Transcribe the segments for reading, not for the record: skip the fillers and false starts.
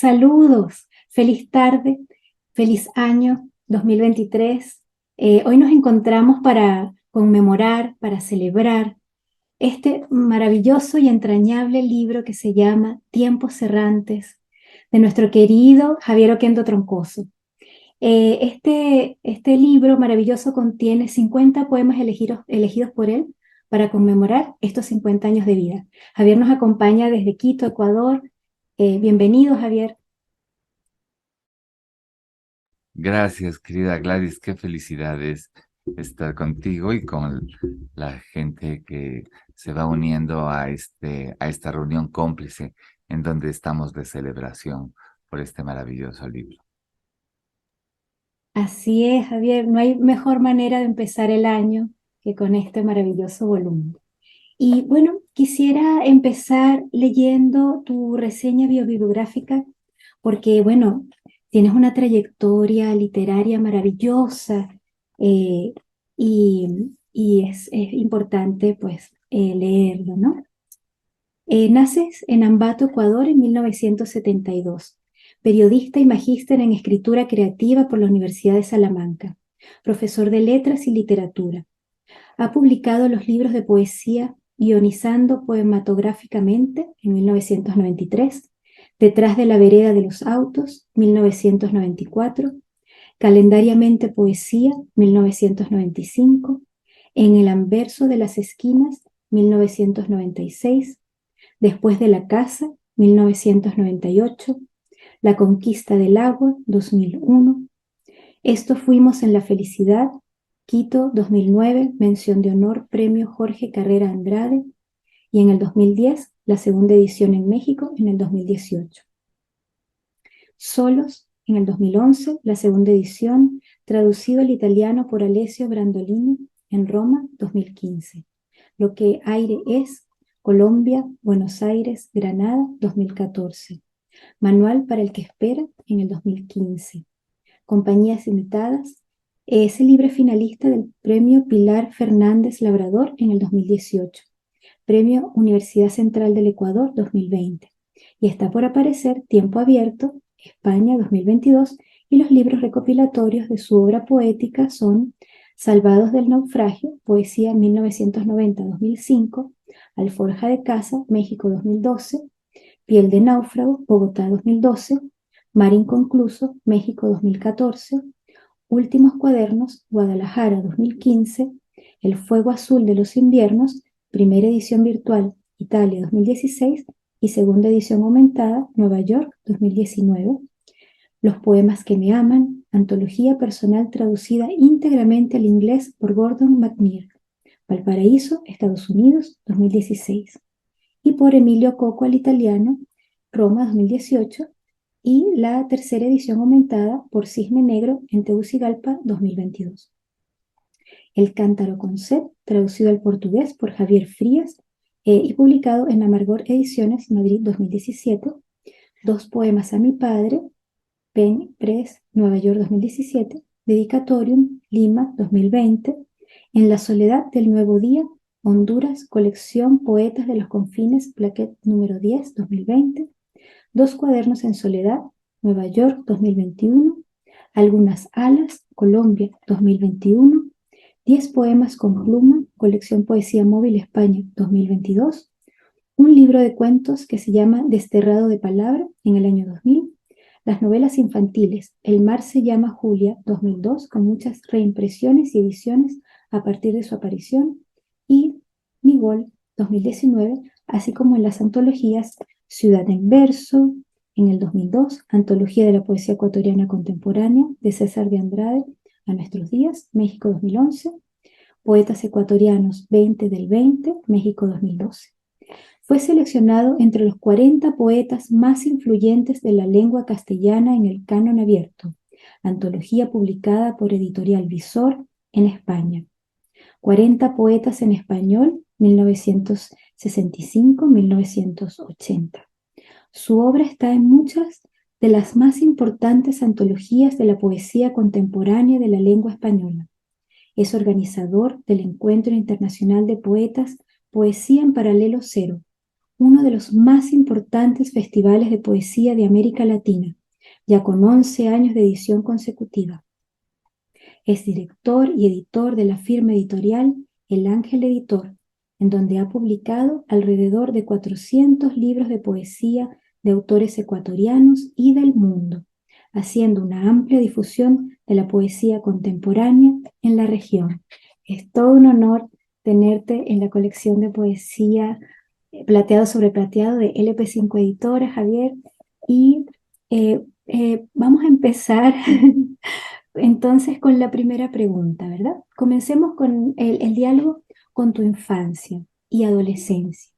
Saludos, feliz tarde, feliz año 2023. Hoy nos encontramos para conmemorar, para celebrar este maravilloso y entrañable libro que se llama Tiempos Errantes, de nuestro querido Javier Oquendo Troncoso. Este libro maravilloso contiene 50 poemas elegidos por él para conmemorar estos 50 años de vida. Javier nos acompaña desde Quito, Ecuador. Bienvenido, Javier. Gracias, querida Gladys. Qué felicidad es estar contigo y con la gente que se va uniendo a esta reunión cómplice en donde estamos de celebración por este maravilloso libro. Así es, Javier, no hay mejor manera de empezar el año que con este maravilloso volumen. Y bueno, quisiera empezar leyendo tu reseña biobibliográfica porque, bueno, tienes una trayectoria literaria maravillosa eh, y es importante, pues, leerlo, ¿no? Naces en Ambato, Ecuador, en 1972. Periodista y magíster en escritura creativa por la Universidad de Salamanca. Profesor de letras y literatura. Ha publicado los libros de poesía Guionizando poematográficamente en 1993, Detrás de la vereda de los autos, 1994, Calendariamente poesía, 1995, En el anverso de las esquinas, 1996, Después de la casa, 1998, La conquista del agua, 2001, Esto fuimos en la felicidad, Quito, 2009, mención de honor, premio Jorge Carrera Andrade, y en el 2010, la segunda edición en México, en el 2018. Solos, en el 2011, la segunda edición, traducido al italiano por Alessio Brandolini, en Roma, 2015. Lo que aire es, Colombia, Buenos Aires, Granada, 2014. Manual para el que espera, en el 2015. Compañías imitadas. Ese libro finalista del Premio Pilar Fernández Labrador en el 2018. Premio Universidad Central del Ecuador 2020. Y está por aparecer Tiempo Abierto, España 2022, y los libros recopilatorios de su obra poética son Salvados del Naufragio, Poesía 1990-2005, Alforja de Casa, México 2012, Piel de Náufrago, Bogotá 2012, Mar Inconcluso, México 2014, Últimos Cuadernos, Guadalajara 2015, El Fuego Azul de los Inviernos, primera edición virtual, Italia 2016 y segunda edición aumentada, Nueva York 2019. Los poemas que me aman, antología personal traducida íntegramente al inglés por Gordon McNair, Valparaíso, Estados Unidos 2016. Y por Emilio Coco al italiano, Roma 2018, y la tercera edición aumentada por Cisne Negro en Tegucigalpa 2022. El Cántaro con Sed, traducido al portugués por Javier Frías y publicado en Amargor Ediciones, Madrid 2017. Dos poemas a mi padre, Pen Press, Nueva York 2017. Dedicatorium, Lima 2020. En la soledad del nuevo día, Honduras, colección Poetas de los Confines, plaquet número 10, 2020. Dos cuadernos en soledad, Nueva York 2021. Algunas alas, Colombia 2021. 10 poemas con pluma, colección Poesía Móvil España 2022. Un libro de cuentos que se llama Desterrado de Palabra en el año 2000. Las novelas infantiles El mar se llama Julia 2002, con muchas reimpresiones y ediciones a partir de su aparición. Y Mi Gol 2019, así como en las antologías Ciudad en Verso, en el 2002, Antología de la Poesía Ecuatoriana Contemporánea, de César de Andrade, a nuestros días, México 2011, Poetas Ecuatorianos 20 del 20, México 2012. Fue seleccionado entre los 40 poetas más influyentes de la lengua castellana en el Canon Abierto, antología publicada por Editorial Visor en España. 40 poetas en español, 1965-1980. Su obra está en muchas de las más importantes antologías de la poesía contemporánea de la lengua española. Es organizador del Encuentro Internacional de Poetas Poesía en Paralelo Cero, uno de los más importantes festivales de poesía de América Latina, ya con 11 años de edición consecutiva. Es director y editor de la firma editorial El Ángel Editor, en donde ha publicado alrededor de 400 libros de poesía de autores ecuatorianos y del mundo, haciendo una amplia difusión de la poesía contemporánea en la región. Es todo un honor tenerte en la colección de poesía Plateado sobre Plateado de LP5 Editora, Javier, y vamos a empezar entonces con la primera pregunta, ¿verdad? Comencemos con el diálogo con tu infancia y adolescencia.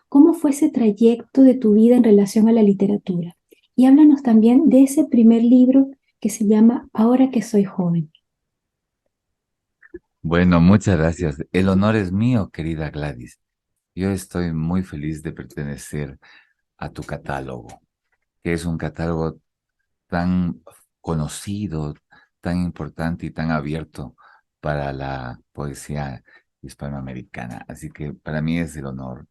¿Cómo fue ese trayecto de tu vida en relación a la literatura? Y háblanos también de ese primer libro que se llama Ahora que soy joven. Bueno, muchas gracias. El honor es mío, querida Gladys. Yo estoy muy feliz de pertenecer a tu catálogo, que es un catálogo tan conocido, tan importante y tan abierto para la poesía hispanoamericana. Así que para mí es el honor.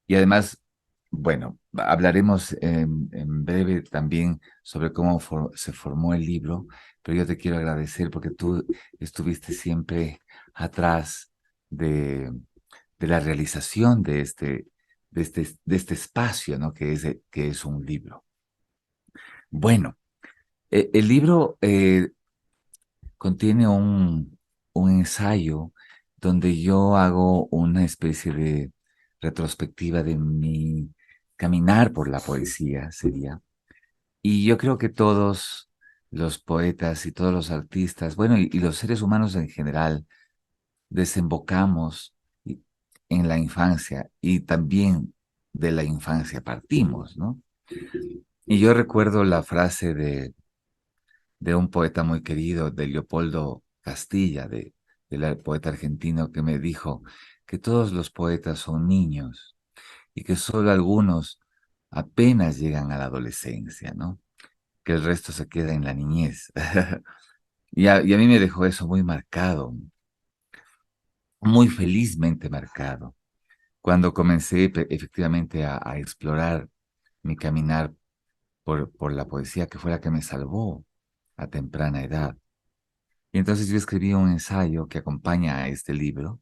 Y además, bueno, hablaremos en breve también sobre cómo se formó el libro, pero yo te quiero agradecer porque tú estuviste siempre atrás de, de la realización de este espacio, ¿no? Que es un libro. Bueno, el libro contiene un ensayo donde yo hago una especie de retrospectiva de mi caminar por la poesía, sería. Y yo creo que todos los poetas y todos los artistas, bueno, y los seres humanos en general, desembocamos en la infancia y también de la infancia partimos, ¿no? Y yo recuerdo la frase de un poeta muy querido, de Leopoldo Castilla, del poeta argentino, que me dijo que todos los poetas son niños y que solo algunos apenas llegan a la adolescencia, ¿no? Que el resto se queda en la niñez. Y a mí me dejó eso muy marcado, muy felizmente marcado, cuando comencé efectivamente a explorar mi caminar por la poesía, que fue la que me salvó a temprana edad. Y entonces yo escribí un ensayo que acompaña a este libro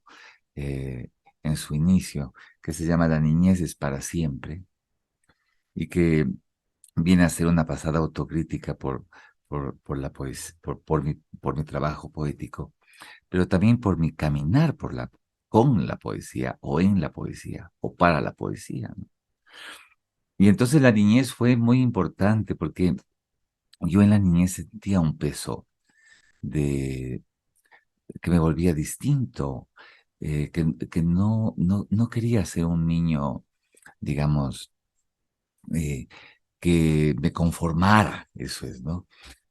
eh, en su inicio, que se llama La niñez es para siempre, y que viene a ser una pasada autocrítica por la por mi trabajo poético, pero también por mi caminar con la poesía, o en la poesía, o para la poesía, ¿no? Y entonces la niñez fue muy importante porque yo en la niñez sentía un peso de que me volvía distinto, que no quería ser un niño, digamos, eh, que me conformara, eso es, ¿no?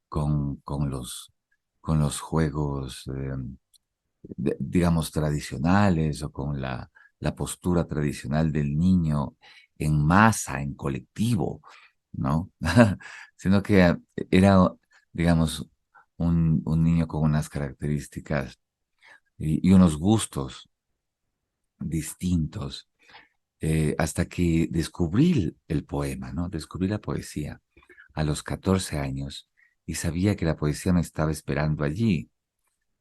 Con los juegos, digamos, tradicionales, o con la postura tradicional del niño en masa, en colectivo, ¿no? Sino que era, digamos, un niño con unas características y unos gustos distintos, hasta que descubrí el poema, ¿no? Descubrí la poesía a los 14 años y sabía que la poesía me estaba esperando allí,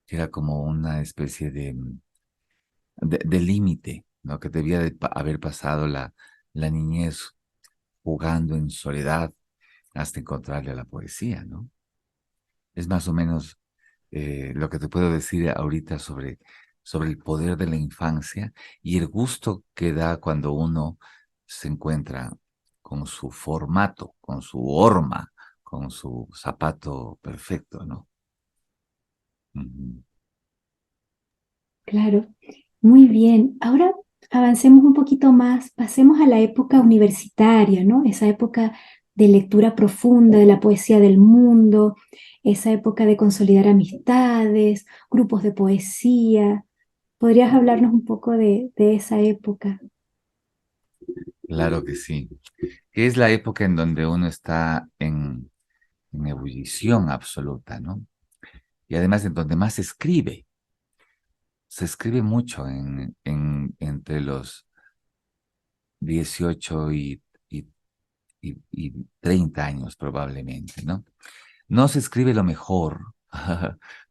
que era como una especie de límite, ¿no? Que debía de haber pasado la niñez jugando en soledad hasta encontrarle a la poesía, ¿no? Es más o menos lo que te puedo decir ahorita sobre el poder de la infancia y el gusto que da cuando uno se encuentra con su formato, con su horma, con su zapato perfecto, ¿no? Ujú. Claro, muy bien. Ahora avancemos un poquito más, pasemos a la época universitaria, ¿no? Esa época de lectura profunda de la poesía del mundo, esa época de consolidar amistades, grupos de poesía. ¿Podrías hablarnos un poco de esa época? Claro que sí. Que es la época en donde uno está en ebullición absoluta, ¿no? Y además en donde más se escribe mucho entre los 18 y 30 años probablemente, ¿no? No se escribe lo mejor,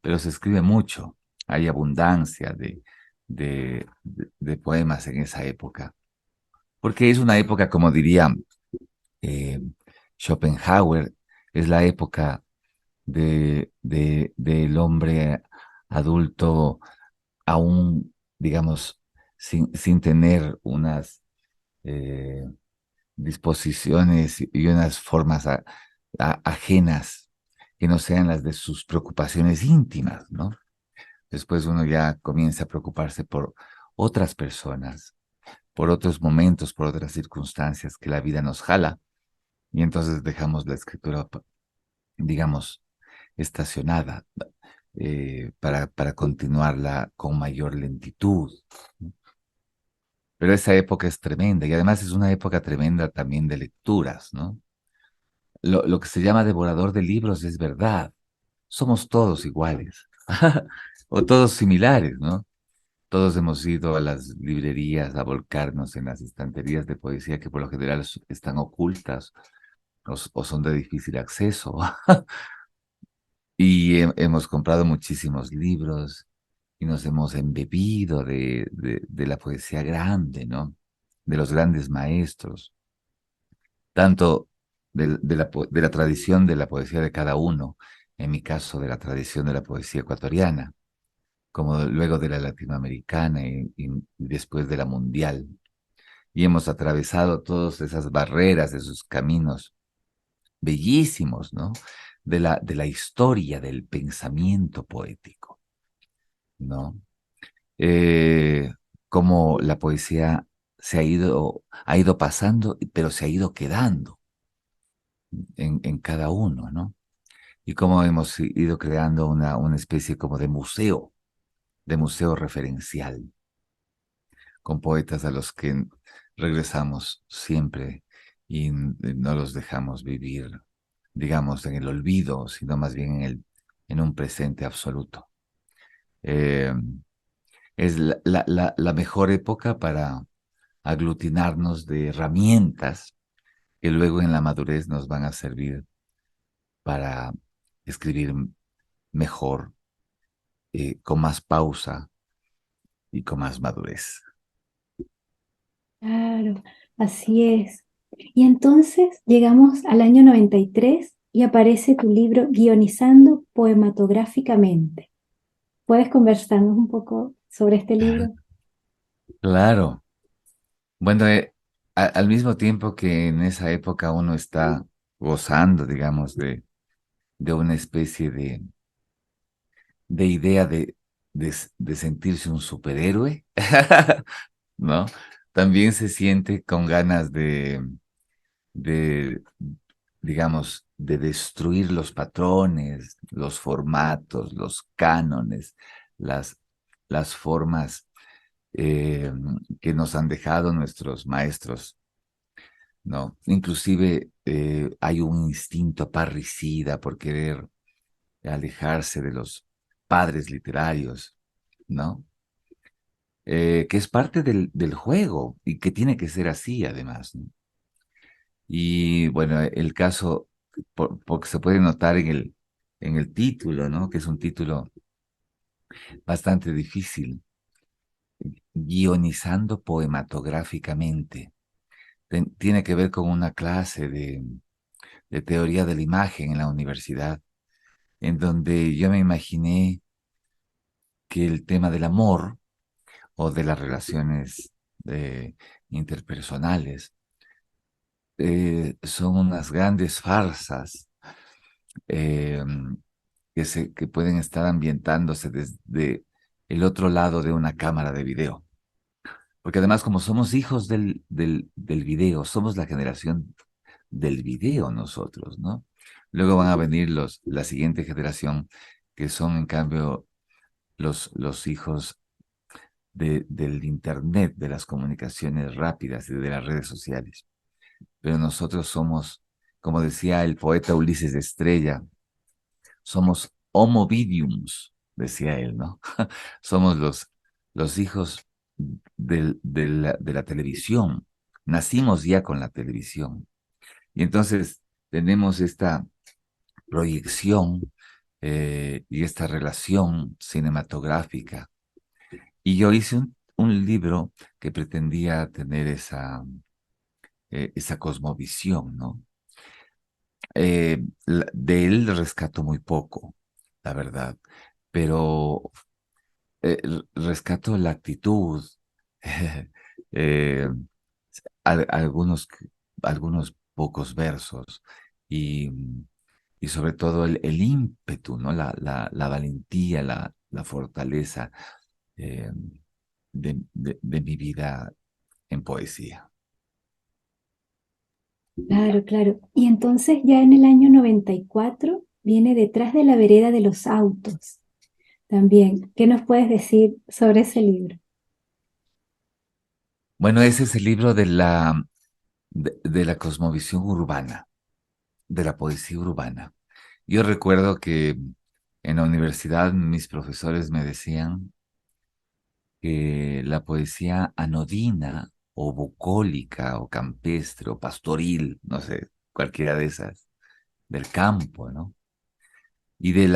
pero se escribe mucho. Hay abundancia de poemas en esa época, porque es una época, como diría eh, Schopenhauer, es la época del hombre adulto aún, digamos, sin tener unas eh, disposiciones y unas formas ajenas que no sean las de sus preocupaciones íntimas, ¿no? Después uno ya comienza a preocuparse por otras personas, por otros momentos, por otras circunstancias que la vida nos jala, y entonces dejamos la escritura, digamos, estacionada para continuarla con mayor lentitud. Pero esa época es tremenda y además es una época tremenda también de lecturas, ¿no? Lo que se llama devorador de libros es verdad. Somos todos iguales o todos similares, ¿no? Todos hemos ido a las librerías a volcarnos en las estanterías de poesía que por lo general están ocultas o son de difícil acceso. Y hemos comprado muchísimos libros y nos hemos embebido de la poesía grande, ¿no? De los grandes maestros, tanto de la tradición de la poesía de cada uno, en mi caso de la tradición de la poesía ecuatoriana, como luego de la latinoamericana y después de la mundial. Y hemos atravesado todas esas barreras, esos caminos bellísimos, ¿no? De la historia del pensamiento poético, ¿no? Eh, Cómo la poesía ha ido pasando, pero se ha ido quedando en cada uno, ¿no? Y cómo hemos ido creando una especie como de museo referencial, con poetas a los que regresamos siempre y no los dejamos vivir, digamos, en el olvido, sino más bien en un presente absoluto. Eh, es la mejor época para aglutinarnos de herramientas que luego en la madurez nos van a servir para escribir mejor, con más pausa y con más madurez. Claro, así es. Y entonces llegamos al año 93 y aparece tu libro Guionizando poematográficamente. ¿Puedes conversarnos un poco sobre este libro? Claro. Bueno, al mismo tiempo que en esa época uno está gozando, digamos, de una especie de idea de sentirse un superhéroe, ¿no? También se siente con ganas de, digamos, de destruir los patrones, los formatos, los cánones, las, las formas eh, que nos han dejado nuestros maestros, ¿no? Inclusive hay un instinto parricida por querer alejarse de los padres literarios, ¿no? Que es parte del juego y que tiene que ser así además, ¿no? Y bueno, el caso, porque se puede notar en el título, ¿no? Que es un título bastante difícil, guionizando poematográficamente. Tiene que ver con una clase de teoría de la imagen en la universidad, en donde yo me imaginé que el tema del amor o de las relaciones eh, interpersonales son unas grandes farsas eh, que pueden estar ambientándose desde el otro lado de una cámara de video. Porque además, como somos hijos del video, somos la generación del video nosotros, ¿no? Luego van a venir la siguiente generación, que son en cambio los hijos del Internet, de las comunicaciones rápidas y de las redes sociales. Pero nosotros somos, como decía el poeta Ulises Estrella, somos homo vidiums, decía él, ¿no? Somos los hijos de la televisión, nacimos ya con la televisión. Y entonces tenemos esta proyección y esta relación cinematográfica. Y yo hice un libro que pretendía tener esa cosmovisión, ¿no? De él rescato muy poco, la verdad, pero rescato la actitud, eh, al- algunos, algunos pocos versos y, y sobre todo el ímpetu, ¿no? La valentía, la fortaleza eh, de mi vida en poesía. Claro, claro. Y entonces ya en el año 94 viene Detrás de la vereda de los autos también. ¿Qué nos puedes decir sobre ese libro? Bueno, ese es el libro de la cosmovisión urbana, de la poesía urbana. Yo recuerdo que en la universidad mis profesores me decían que la poesía anodina o bucólica o campestre o pastoril, no sé, cualquiera de esas, del campo, ¿no? Y de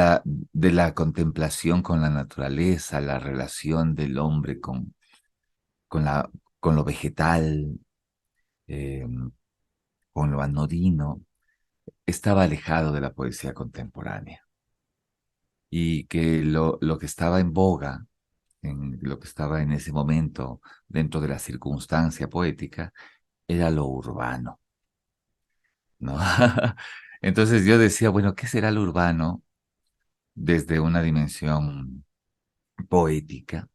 la contemplación con la naturaleza, la relación del hombre con, con lo vegetal, eh, con lo anodino, estaba alejado de la poesía contemporánea. Y que lo que estaba en boga, en lo que estaba en ese momento dentro de la circunstancia poética, era lo urbano, ¿no? Entonces yo decía, bueno, ¿qué será lo urbano desde una dimensión poética?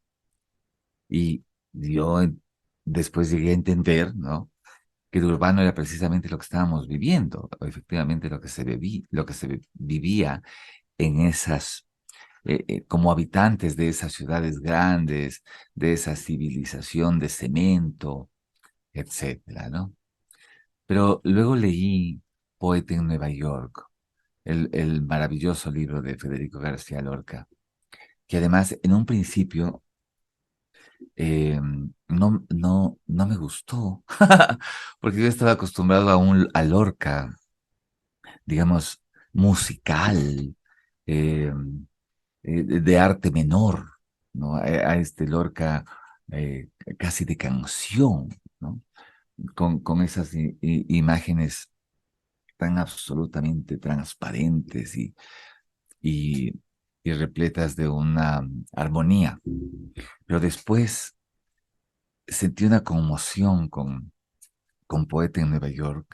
Y yo después llegué a entender, ¿no? Que lo urbano era precisamente lo que estábamos viviendo, o efectivamente lo que lo que vivía en esas, como habitantes de esas ciudades grandes, de esa civilización de cemento, etcétera, ¿no? Pero luego leí Poeta en Nueva York, el maravilloso libro de Federico García Lorca, que además en un principio no me gustó, porque yo estaba acostumbrado a Lorca, digamos, musical, eh, de arte menor, ¿no? A este Lorca eh, casi de canción, ¿no? Con esas imágenes tan absolutamente transparentes y, y repletas de una armonía. Pero después sentí una conmoción con Poeta en Nueva York,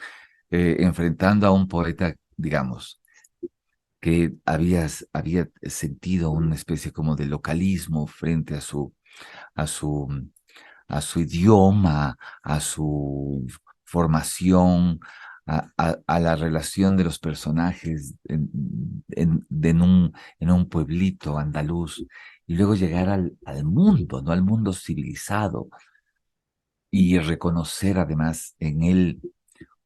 enfrentando a un poeta, digamos, que había sentido una especie como de localismo frente a su, a su idioma, a su formación, a la relación de los personajes en un pueblito andaluz, y luego llegar al mundo, ¿no? Al mundo civilizado, y reconocer además en él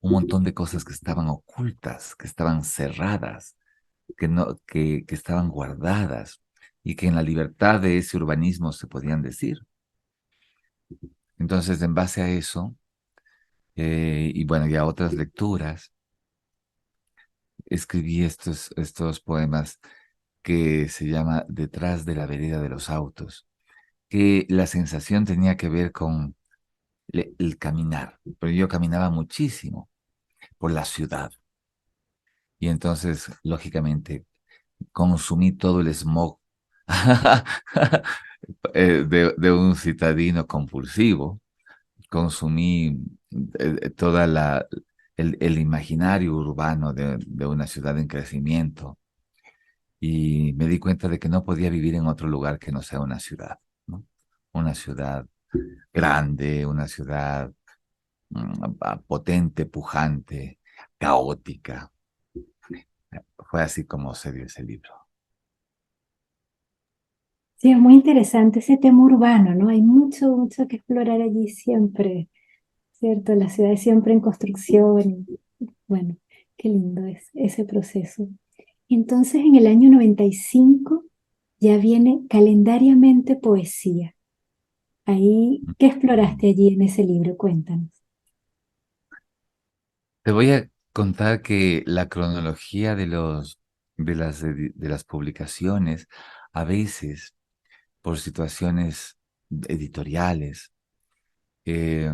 un montón de cosas que estaban ocultas, que estaban cerradas, que estaban guardadas y que en la libertad de ese urbanismo se podían decir. Entonces, en base a eso, y bueno, y a otras lecturas, escribí estos poemas que se llama Detrás de la vereda de los autos, que la sensación tenía que ver con el caminar, pero yo caminaba muchísimo por la ciudad y entonces, lógicamente, consumí todo el smog de un citadino compulsivo, consumí toda el imaginario urbano de una ciudad en crecimiento y me di cuenta de que no podía vivir en otro lugar que no sea una ciudad, ¿no? Una ciudad grande, una ciudad potente, pujante, caótica. Fue así como se dio ese libro. Sí, es muy interesante ese tema urbano, ¿no? Hay mucho, mucho que explorar allí siempre, ¿cierto? La ciudad es siempre en construcción. Bueno, qué lindo es ese proceso. Entonces, en el año 95 ya viene calendariamente poesía. Ahí, ¿qué exploraste allí en ese libro? Cuéntanos. Te voy a contar que la cronología de las publicaciones, a veces por situaciones editoriales, eh,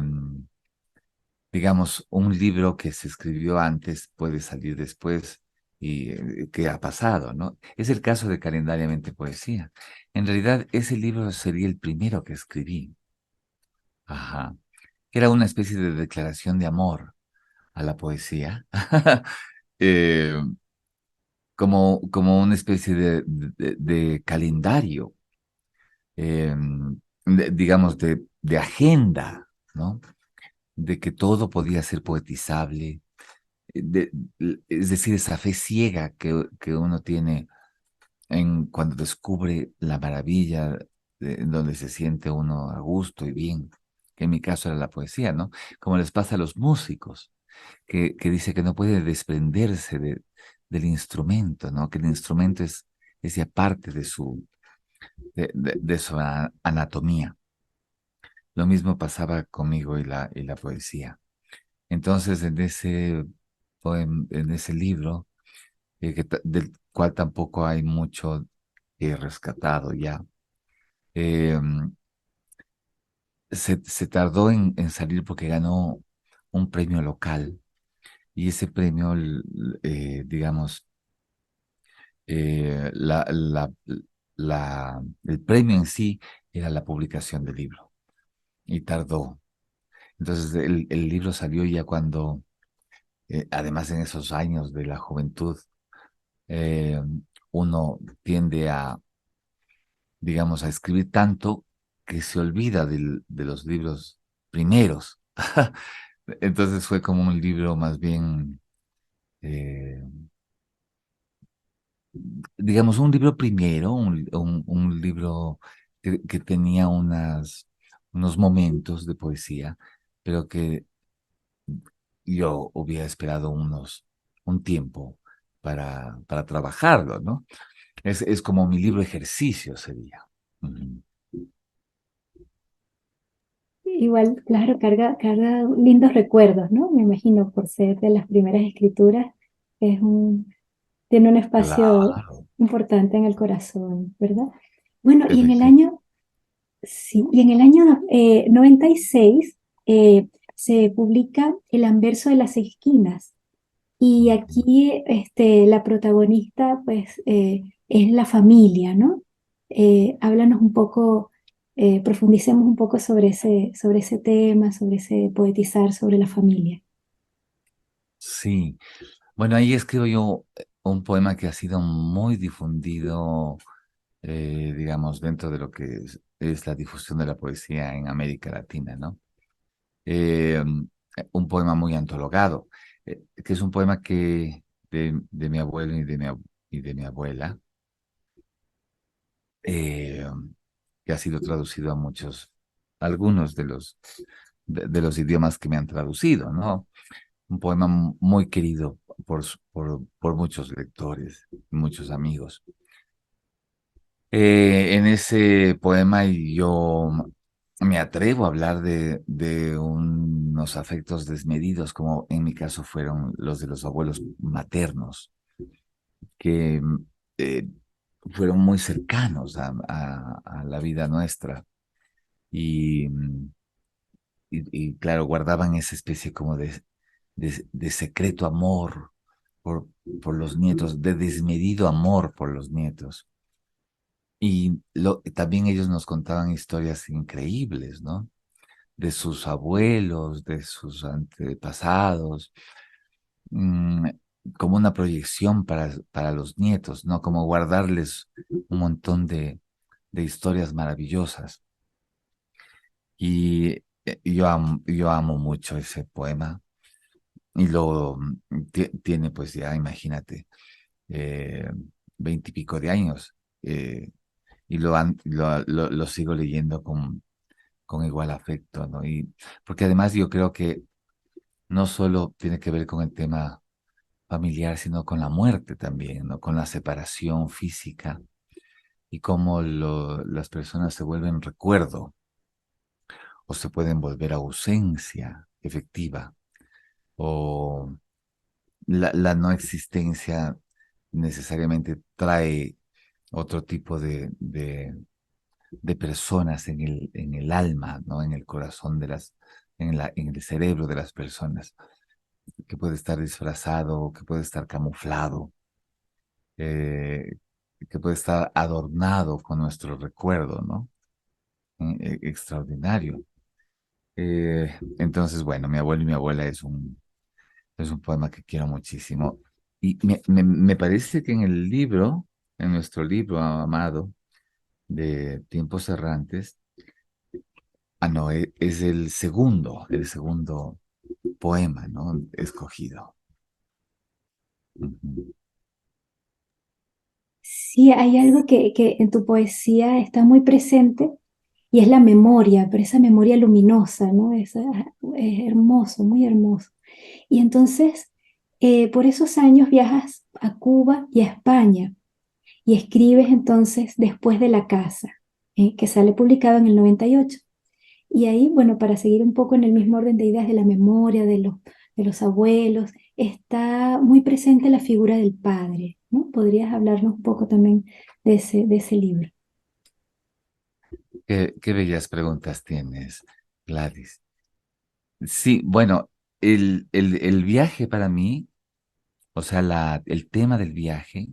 digamos, un libro que se escribió antes puede salir después y qué ha pasado, ¿no? Es el caso de Calendariamente Poesía. En realidad, ese libro sería el primero que escribí. Ajá. Era una especie de declaración de amor a la poesía. Eh, como una especie de calendario, eh, digamos, de agenda, ¿no? De que todo podía ser poetizable, de- es decir, esa fe ciega que uno tiene cuando descubre la maravilla en donde se siente uno a gusto y bien, que en mi caso era la poesía, ¿no? Como les pasa a los músicos, que dice que no puede desprenderse del instrumento, ¿no? Que el instrumento es ya parte de su anatomía. Lo mismo pasaba conmigo y la poesía. Entonces, en ese libro, del cual tampoco hay mucho rescatado ya, eh, se tardó en salir porque ganó un premio local y ese premio, digamos, el premio en sí era la publicación del libro y tardó. Entonces el libro salió ya cuando, además en esos años de la juventud, eh, uno tiende a, digamos, a escribir tanto que se olvida de los libros primeros. Entonces fue como un libro más bien, eh, digamos, un libro primero, un libro que tenía unos momentos de poesía, pero que yo hubiera esperado un tiempo para trabajarlo, ¿no? Es como mi libro ejercicio sería. Ujú. Igual, claro, carga lindos recuerdos, ¿no? Me imagino, por ser de las primeras escrituras, es tiene un espacio Claro, importante en el corazón, ¿verdad? Bueno, efectivamente. sí, y en el año 96 se publica El Anverso de las Esquinas. Y aquí la protagonista, pues, es la familia, ¿no? Háblanos un poco, profundicemos un poco sobre ese tema, sobre ese poetizar sobre la familia. Sí, bueno, ahí escribo yo un poema que ha sido muy difundido, digamos, dentro de lo que es la difusión de la poesía en América Latina, ¿no? Eh, un poema muy antologado, que es un poema de mi abuelo y de mi abuela, eh, que ha sido traducido a algunos de los idiomas que me han traducido, ¿no? Un poema muy querido por muchos lectores, muchos amigos. En ese poema yo me atrevo a hablar de unos afectos desmedidos, como en mi caso fueron los de los abuelos maternos, que eh, fueron muy cercanos a la vida nuestra y, claro, guardaban esa especie como de secreto amor por, por los nietos, de desmedido amor por los nietos. Y también ellos nos contaban historias increíbles, ¿no? De sus abuelos, de sus antepasados, mm, como una proyección para los nietos, ¿no? Como guardarles un montón de historias maravillosas. Y yo amo mucho ese poema. Y tiene, pues ya, imagínate, eh, 20 y pico de años. Y lo sigo leyendo con igual afecto, ¿no? Y porque además yo creo que no solo tiene que ver con el tema familiar, sino con la muerte también, ¿no? Con la separación física y cómo las personas se vuelven recuerdo o se pueden volver ausencia efectiva. o la no existencia necesariamente trae otro tipo de personas en el alma, ¿no? En el corazón en el cerebro de las personas, que puede estar disfrazado, que puede estar camuflado, eh, que puede estar adornado con nuestro recuerdo, ¿no? Extraordinario. Entonces, bueno, mi abuelo y mi abuela es un poema que quiero muchísimo. Y me parece que en el libro, en nuestro libro amado de Tiempos Errantes, no, es el segundo poema, ¿no? Escogido. Ujú. Sí, hay algo que en tu poesía está muy presente y es la memoria, pero esa memoria luminosa, ¿no? Es hermoso, muy hermoso. Y entonces, por esos años viajas a Cuba y a España y escribes entonces Después de la casa, que sale publicado en el 98. Y ahí, bueno, para seguir un poco en el mismo orden de ideas de la memoria, de los abuelos, está muy presente la figura del padre, ¿no? ¿Podrías hablarnos un poco también de ese libro? Qué bellas preguntas tienes, Gladys. Sí, bueno, el viaje para mí, o sea, el tema del viaje,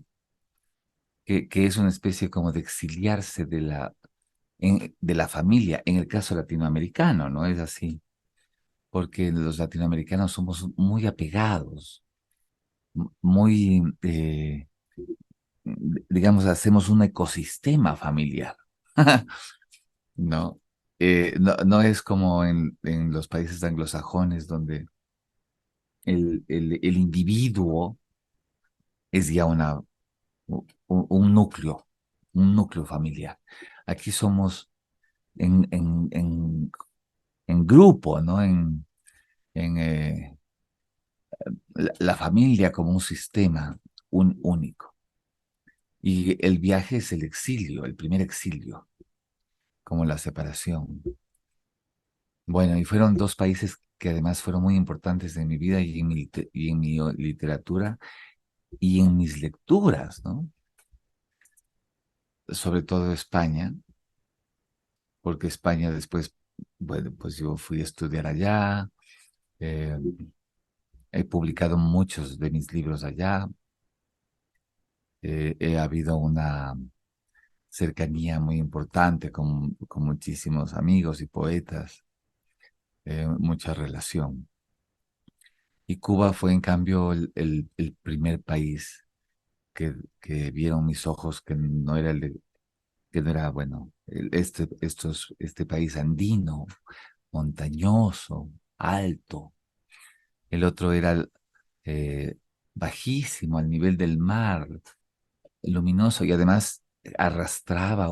que es una especie como de exiliarse de la familia, en el caso latinoamericano, ¿no? Es así, porque los latinoamericanos somos muy apegados, muy, digamos, hacemos un ecosistema familiar, ¿no? No es como en los países anglosajones donde el individuo es ya un núcleo familiar. Aquí somos en, en, en, en grupo, ¿no? En la familia como un sistema único. Y el viaje es el exilio, el primer exilio, como la separación. Bueno, y fueron dos países que además fueron muy importantes en mi vida y en mi literatura y en mis lecturas, ¿no? Sobre todo España, porque España después, bueno, pues yo fui a estudiar allá, eh, he publicado muchos de mis libros allá, he habido una cercanía muy importante con muchísimos amigos y poetas, mucha relación. Y Cuba fue en cambio el primer país que vieron mis ojos que no era que no era, bueno, este país andino, montañoso, alto. El otro era eh, bajísimo, al nivel del mar, luminoso y además arrastraba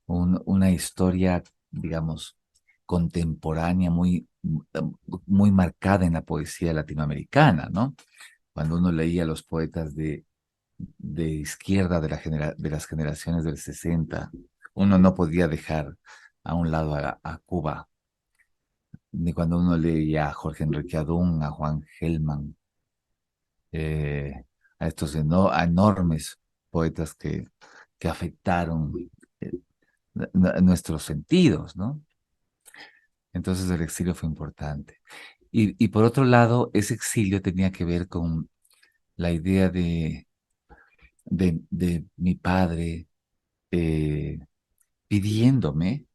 una historia, digamos, contemporánea muy marcada en la poesía latinoamericana, ¿no? Cuando uno leía los poetas de izquierda de las generaciones del 60, uno no podía dejar a un lado a Cuba, ni cuando uno leía a Jorge Enrique Adún, a Juan Gelman, eh, a estos enormes poetas que afectaron eh, nuestros sentidos, ¿no? Entonces el exilio fue importante. Y por otro lado, ese exilio tenía que ver con la idea de mi padre eh, pidiéndome,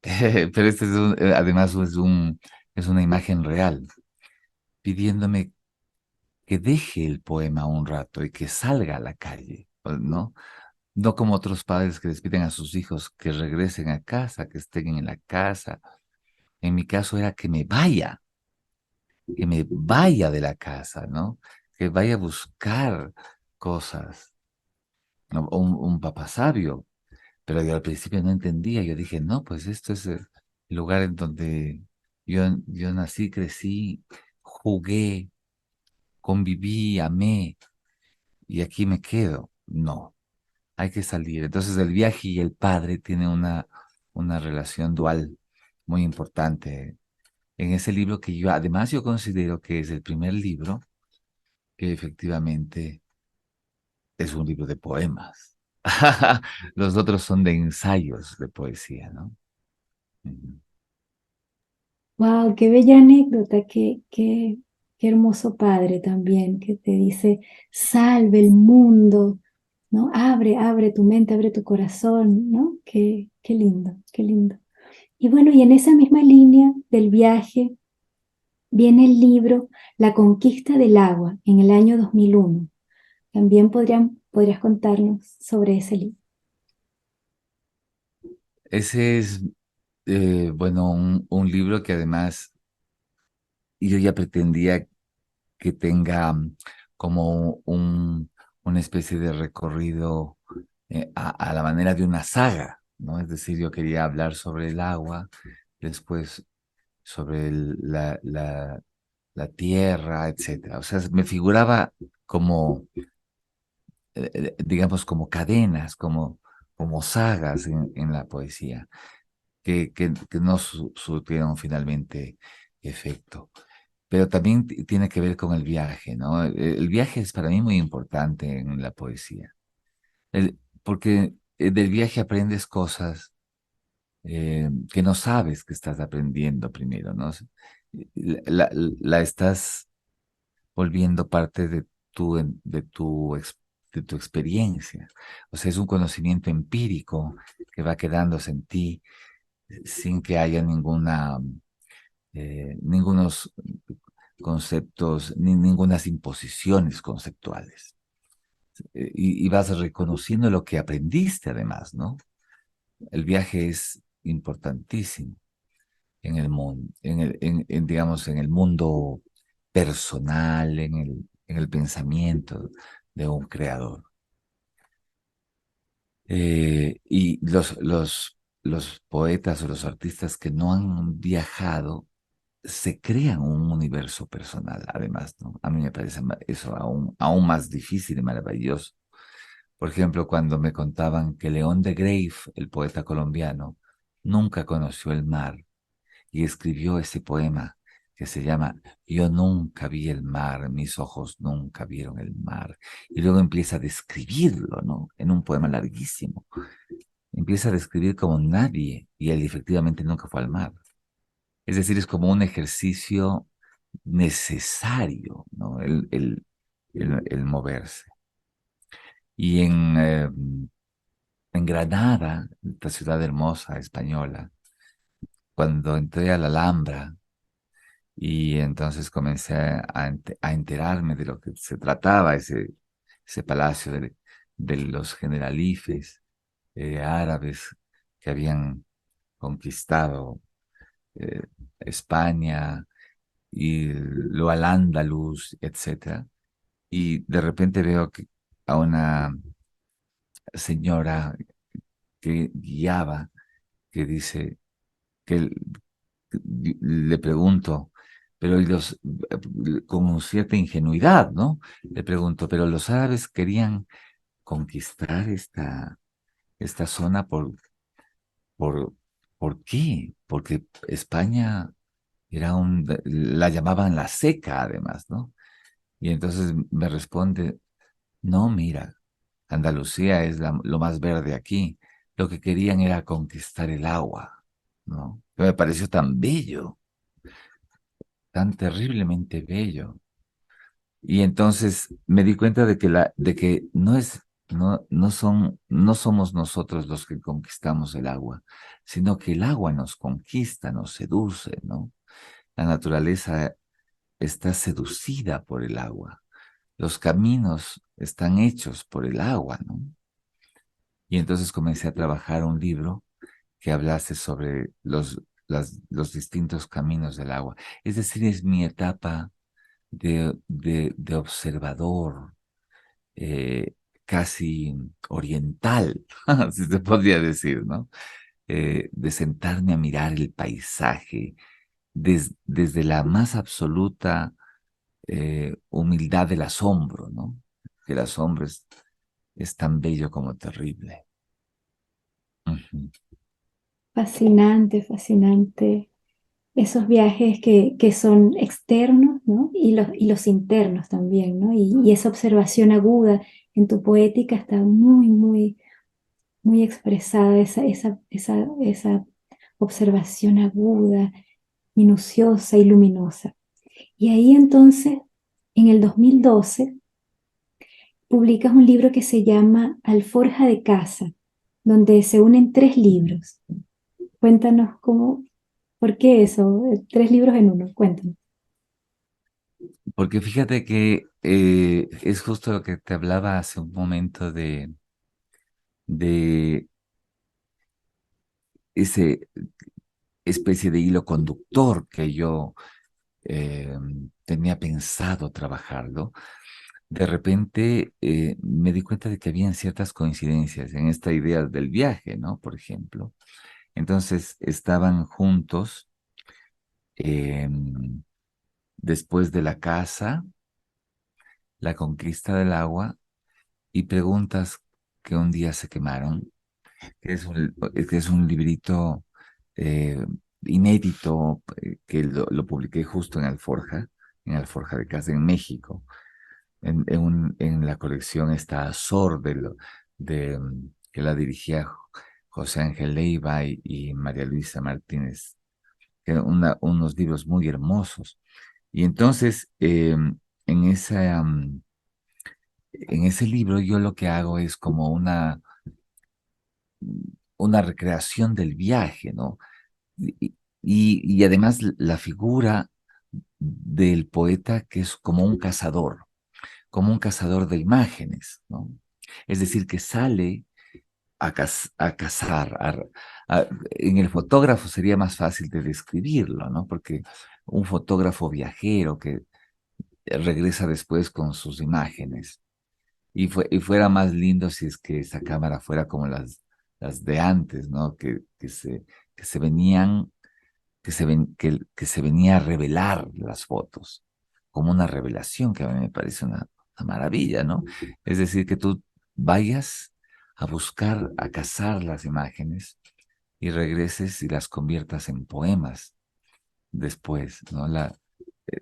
pero este además es una imagen real, pidiéndome que deje el poema un rato y que salga a la calle, ¿no? No como otros padres que les piden a sus hijos que regresen a casa, que estén en la casa. En mi caso era que me vaya de la casa, ¿no? Que vaya a buscar cosas, ¿no? Un papá sabio. Pero yo al principio no entendía, yo dije, no, pues esto es el lugar en donde yo nací, crecí, jugué, conviví, amé, y aquí me quedo. No, hay que salir. Entonces el viaje y el padre tienen una relación dual muy importante en ese libro que además yo considero que es el primer libro que efectivamente es un libro de poemas. Los otros son de ensayos de poesía, ¿no? Ujú. Wow, qué bella anécdota, qué hermoso padre también que te dice, salve el mundo, ¿no? Abre tu mente, abre tu corazón, ¿no? Qué lindo, qué lindo. Y bueno, y en esa misma línea del viaje viene el libro La conquista del agua en el año 2001. También podrías contarnos sobre ese libro. Ese es, bueno, un libro que además yo ya pretendía que tenga como una especie de recorrido a la manera de una saga, ¿no? Es decir, yo quería hablar sobre el agua, después sobre la tierra, etcétera. O sea, me figuraba como, digamos, como cadenas, como sagas en la poesía, que no surtieron finalmente efecto. Pero también tiene que ver con el viaje, ¿no? El viaje es para mí muy importante en la poesía, porque del viaje aprendes cosas que no sabes que estás aprendiendo primero, ¿no? La estás volviendo parte de tu experiencia. O sea, es un conocimiento empírico que va quedándose en ti sin que haya ningunos conceptos, ni ningunas imposiciones conceptuales. Y vas reconociendo lo que aprendiste además, ¿no? El viaje es importantísimo en el mundo, digamos, en el mundo personal, en el pensamiento de un creador. Y los poetas o los artistas que no han viajado se crean un universo personal, además, ¿no? A mí me parece eso aún más difícil y maravilloso. Por ejemplo, cuando me contaban que León de Greiff, el poeta colombiano, nunca conoció el mar y escribió ese poema que se llama Yo nunca vi el mar, mis ojos nunca vieron el mar. Y luego empieza a describirlo, ¿no? En un poema larguísimo. Empieza a describir como nadie y él efectivamente nunca fue al mar. Es decir, es como un ejercicio necesario, ¿no? El moverse. Y en Granada, esta ciudad hermosa española, cuando entré a la Alhambra y entonces comencé a enterarme de lo que se trataba ese palacio de los generalifes árabes que habían conquistado eh, España y lo al andaluz, etcétera. Y de repente veo a una señora que guiaba, que dice, que le pregunto, pero con cierta ingenuidad, ¿no? Le pregunto, pero los árabes querían conquistar esta zona por, ¿por qué? Porque España la llamaban la seca, además, ¿no? Y entonces me responde, no, mira, Andalucía es lo más verde aquí. Lo que querían era conquistar el agua, ¿no? Que me pareció tan bello, tan terriblemente bello. Y entonces me di cuenta de que no somos nosotros los que conquistamos el agua, sino que el agua nos conquista, nos seduce, ¿no? La naturaleza está seducida por el agua. Los caminos están hechos por el agua, ¿no? Y entonces comencé a trabajar un libro que hablase sobre los distintos caminos del agua. Es decir, es mi etapa de observador, eh, casi oriental, si se podría decir, ¿no? De sentarme a mirar el paisaje desde la más absoluta humildad del asombro, ¿no? Que el asombro es tan bello como terrible. Ujú. Fascinante, fascinante. esos viajes que son externos, ¿no? Y los internos también, ¿no? Y esa observación aguda en tu poética está muy expresada, esa observación aguda, minuciosa y luminosa. Y ahí entonces, en el 2012 publicas un libro que se llama Alforja de Casa, donde se unen tres libros. Cuéntanos cómo, ¿por qué eso? Tres libros en uno, cuéntanos. Porque fíjate que es justo lo que te hablaba hace un momento de ese especie de hilo conductor que yo eh, tenía pensado trabajarlo. De repente me di cuenta de que habían ciertas coincidencias en esta idea del viaje, ¿no? Por ejemplo. Entonces estaban juntos eh, después de la casa, la conquista del agua y preguntas que un día se quemaron, que es un librito eh, inédito que lo publiqué justo en Alforja de Casa en México. En la colección está Azor que la dirigía José Ángel Leiva y María Luisa Martínez, que eran unos libros muy hermosos. Y entonces, en ese libro yo lo que hago es como una recreación del viaje, ¿no? Y además la figura del poeta que es como un cazador de imágenes, ¿no? Es decir, que sale a cazar. En el fotógrafo sería más fácil de describirlo, ¿no? Porque un fotógrafo viajero que regresa después con sus imágenes. Y fuera más lindo si es que esa cámara fuera como las de antes, ¿no? Que se venían, que se venía a revelar las fotos, como una revelación que a mí me parece una maravilla, ¿no? Es decir, que tú vayas a buscar, a cazar las imágenes y regreses y las conviertas en poemas después, ¿no?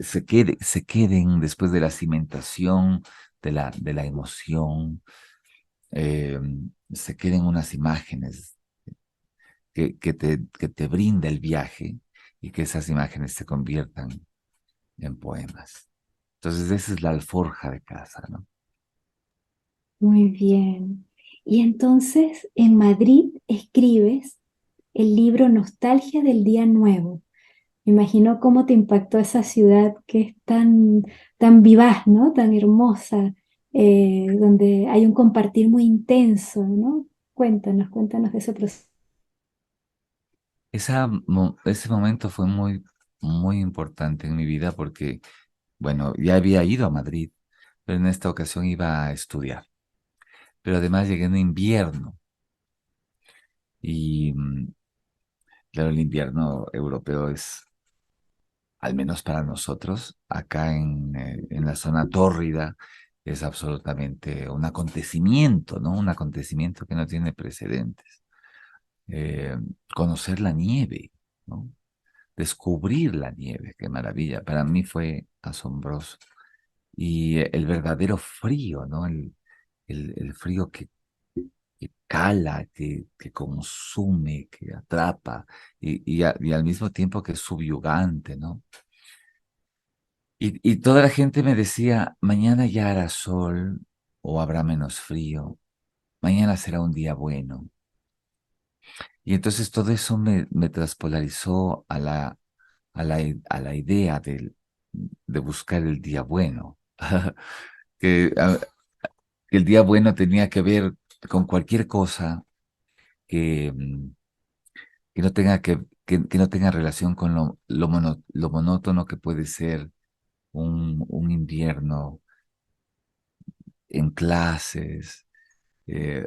Se queden después de la cimentación, de la emoción, eh, se queden unas imágenes que te brinda el viaje y que esas imágenes se conviertan en poemas. Entonces, esa es la alforja de casa, ¿no? Muy bien. Y entonces en Madrid escribes el libro Nostalgia del Día Nuevo. Me imagino cómo te impactó esa ciudad que es tan vivaz, ¿no? Tan hermosa, donde hay un compartir muy intenso, ¿no? Cuéntanos de ese proceso. Ese momento fue muy importante en mi vida porque, bueno, ya había ido a Madrid, pero en esta ocasión iba a estudiar. Pero además llegué en invierno y, claro, el invierno europeo es, al menos para nosotros, acá en la zona tórrida, es absolutamente un acontecimiento, ¿no? Un acontecimiento que no tiene precedentes. Eh, Conocer la nieve, ¿no? Descubrir la nieve, qué maravilla. Para mí fue asombroso. Y el verdadero frío, ¿no? El frío que cala, que consume, que atrapa y al mismo tiempo que es subyugante, ¿no? Y toda la gente me decía, mañana ya hará sol o habrá menos frío, mañana será un día bueno. Y entonces todo eso me traspolarizó a la idea de buscar el día bueno. Que, que el día bueno tenía que ver con cualquier cosa que, que no tenga que no tenga relación con lo monótono que puede ser un invierno en clases,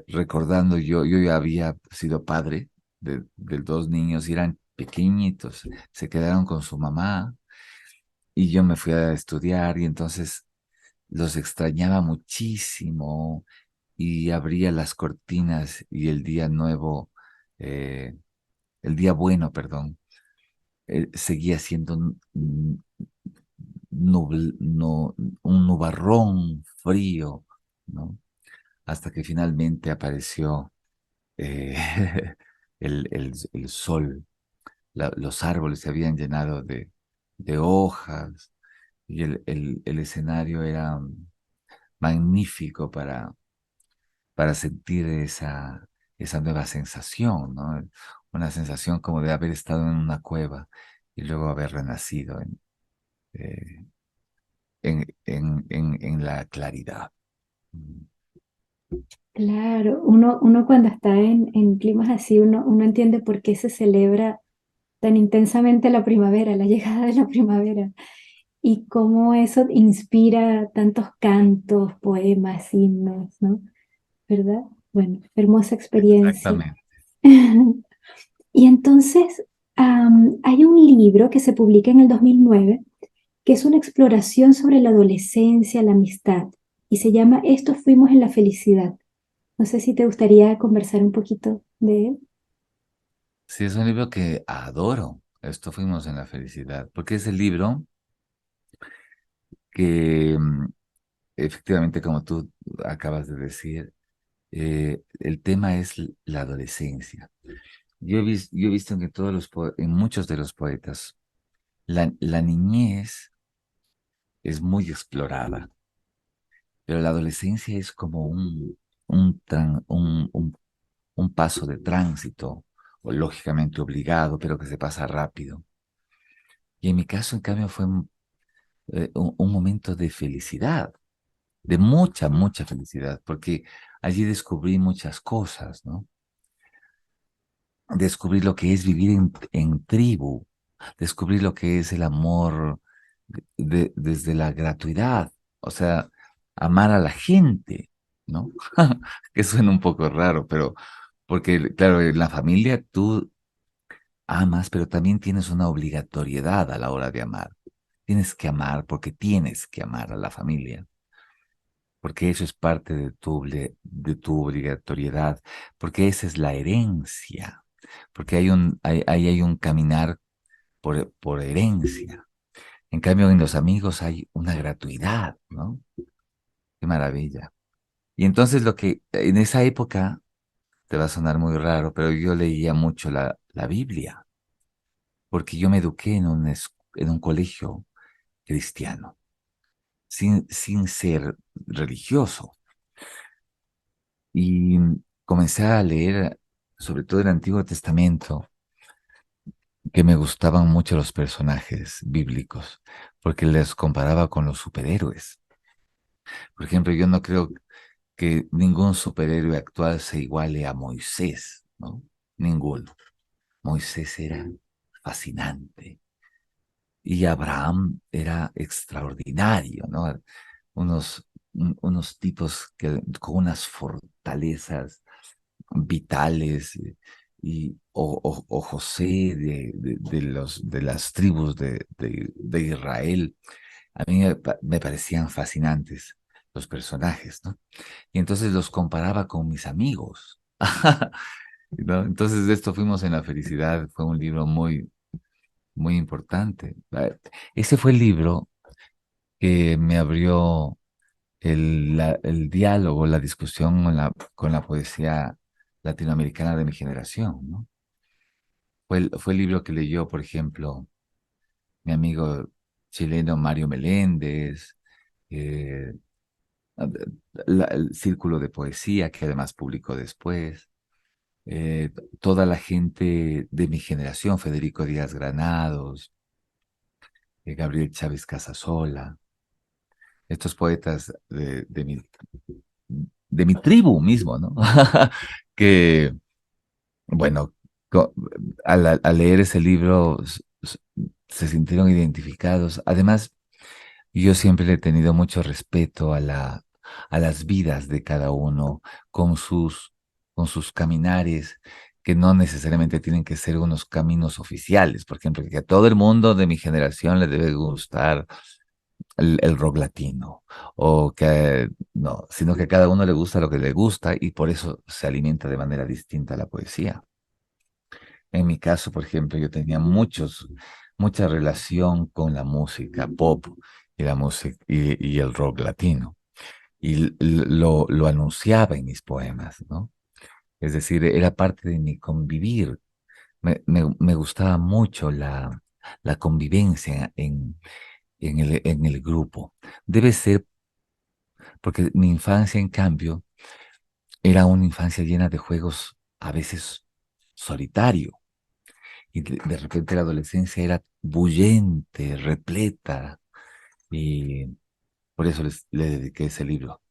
recordando yo ya había sido padre de dos niños y eran pequeñitos, se quedaron con su mamá y yo me fui a estudiar y entonces los extrañaba muchísimo y abría las cortinas y eh, el día bueno, perdón, seguía siendo un nubarrón frío, ¿no? Hasta que finalmente apareció eh, el sol. Los árboles se habían llenado de hojas y el escenario era magnífico para sentir esa nueva sensación, ¿no? Una sensación como de haber estado en una cueva y luego haber renacido eh, en la claridad. Mm. Claro, uno cuando está en climas así, uno entiende por qué se celebra tan intensamente la primavera, la llegada de la primavera, y cómo eso inspira tantos cantos, poemas, himnos, ¿no? ¿Verdad? Bueno, hermosa experiencia. Exactamente. Y entonces hay un libro que se publica en el 2009 que es una exploración sobre la adolescencia, la amistad, y se llama Estos fuimos en la felicidad. No sé si te gustaría conversar un poquito de él. Sí, es un libro que adoro. Esto fuimos en la felicidad, porque es el libro que efectivamente, como tú acabas de decir, el tema es la adolescencia. Yo he visto que en muchos de los poetas, la niñez es muy explorada, pero la adolescencia es como un paso de tránsito, o lógicamente obligado, pero que se pasa rápido. Y en mi caso, en cambio, fue un momento de felicidad, de mucha, mucha felicidad, porque allí descubrí muchas cosas, ¿no? Descubrí lo que es vivir en tribu, descubrí lo que es el amor desde la gratuidad, o sea, amar a la gente, ¿no? Que suena un poco raro, pero porque, claro, en la familia tú amas, pero también tienes una obligatoriedad a la hora de amar. Tienes que amar porque tienes que amar a la familia, porque eso es parte de de tu obligatoriedad, porque esa es la herencia, porque ahí hay un caminar por herencia. En cambio, en los amigos hay una gratuidad, ¿no? Qué maravilla. Y entonces en esa época, te va a sonar muy raro, pero yo leía mucho la Biblia, porque yo me eduqué en un colegio cristiano, sin ser religioso. Y comencé a leer, sobre todo el Antiguo Testamento, que me gustaban mucho los personajes bíblicos, porque les comparaba con los superhéroes. Por ejemplo, yo no creo que ningún superhéroe actual se iguale a Moisés, ¿no? Ninguno. Moisés era fascinante y Abraham era extraordinario, ¿no? Unos tipos con unas fortalezas vitales o José de las tribus de Israel. A mí me parecían fascinantes los personajes, ¿no? Y entonces los comparaba con mis amigos. ¿No? Entonces de esto fuimos en la felicidad, fue un libro muy importante. Ese fue el libro que me abrió el diálogo, la discusión con la poesía latinoamericana de mi generación, ¿no? Fue el libro que leyó, por ejemplo, mi amigo chileno Mario Meléndez, eh, el Círculo de Poesía, que además publicó después, toda la gente de mi generación, Federico Díaz Granados, Gabriel Chávez Casasola, estos poetas de mi tribu mismo, ¿no? Que, bueno, co- al leer ese libro se sintieron identificados. Además, yo siempre le he tenido mucho respeto a las vidas de cada uno, con con sus caminares, que no necesariamente tienen que ser unos caminos oficiales. Por ejemplo, que a todo el mundo de mi generación le debe gustar el rock latino, o que no, sino que a cada uno le gusta lo que le gusta y por eso se alimenta de manera distinta la poesía. En mi caso, por ejemplo, yo tenía mucha relación con la música pop y la música y el rock latino. Y lo anunciaba en mis poemas, ¿no? Es decir, era parte de mi convivir. Me gustaba mucho la convivencia en el grupo. Debe ser porque mi infancia, en cambio, era una infancia llena de juegos, a veces solitario. Y de repente la adolescencia era bullente, repleta. Y por eso le dediqué ese libro.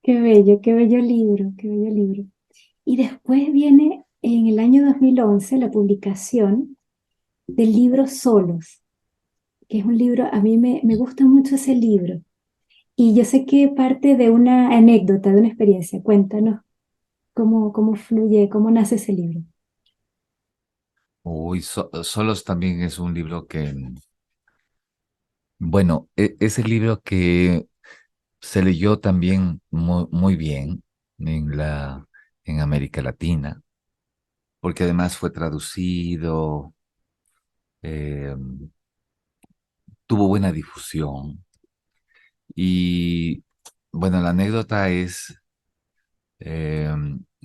Qué bello libro, qué bello libro. Y después viene en el año 2011 la publicación del libro Solos, que es un libro, a mí me gusta mucho ese libro. Y yo sé que parte de una anécdota, de una experiencia. Cuéntanos cómo fluye, cómo nace ese libro. Uy, Solos también es un libro que, bueno, es el libro que se leyó también muy bien en América Latina, porque además fue traducido, eh, tuvo buena difusión. Y bueno, la anécdota es eh,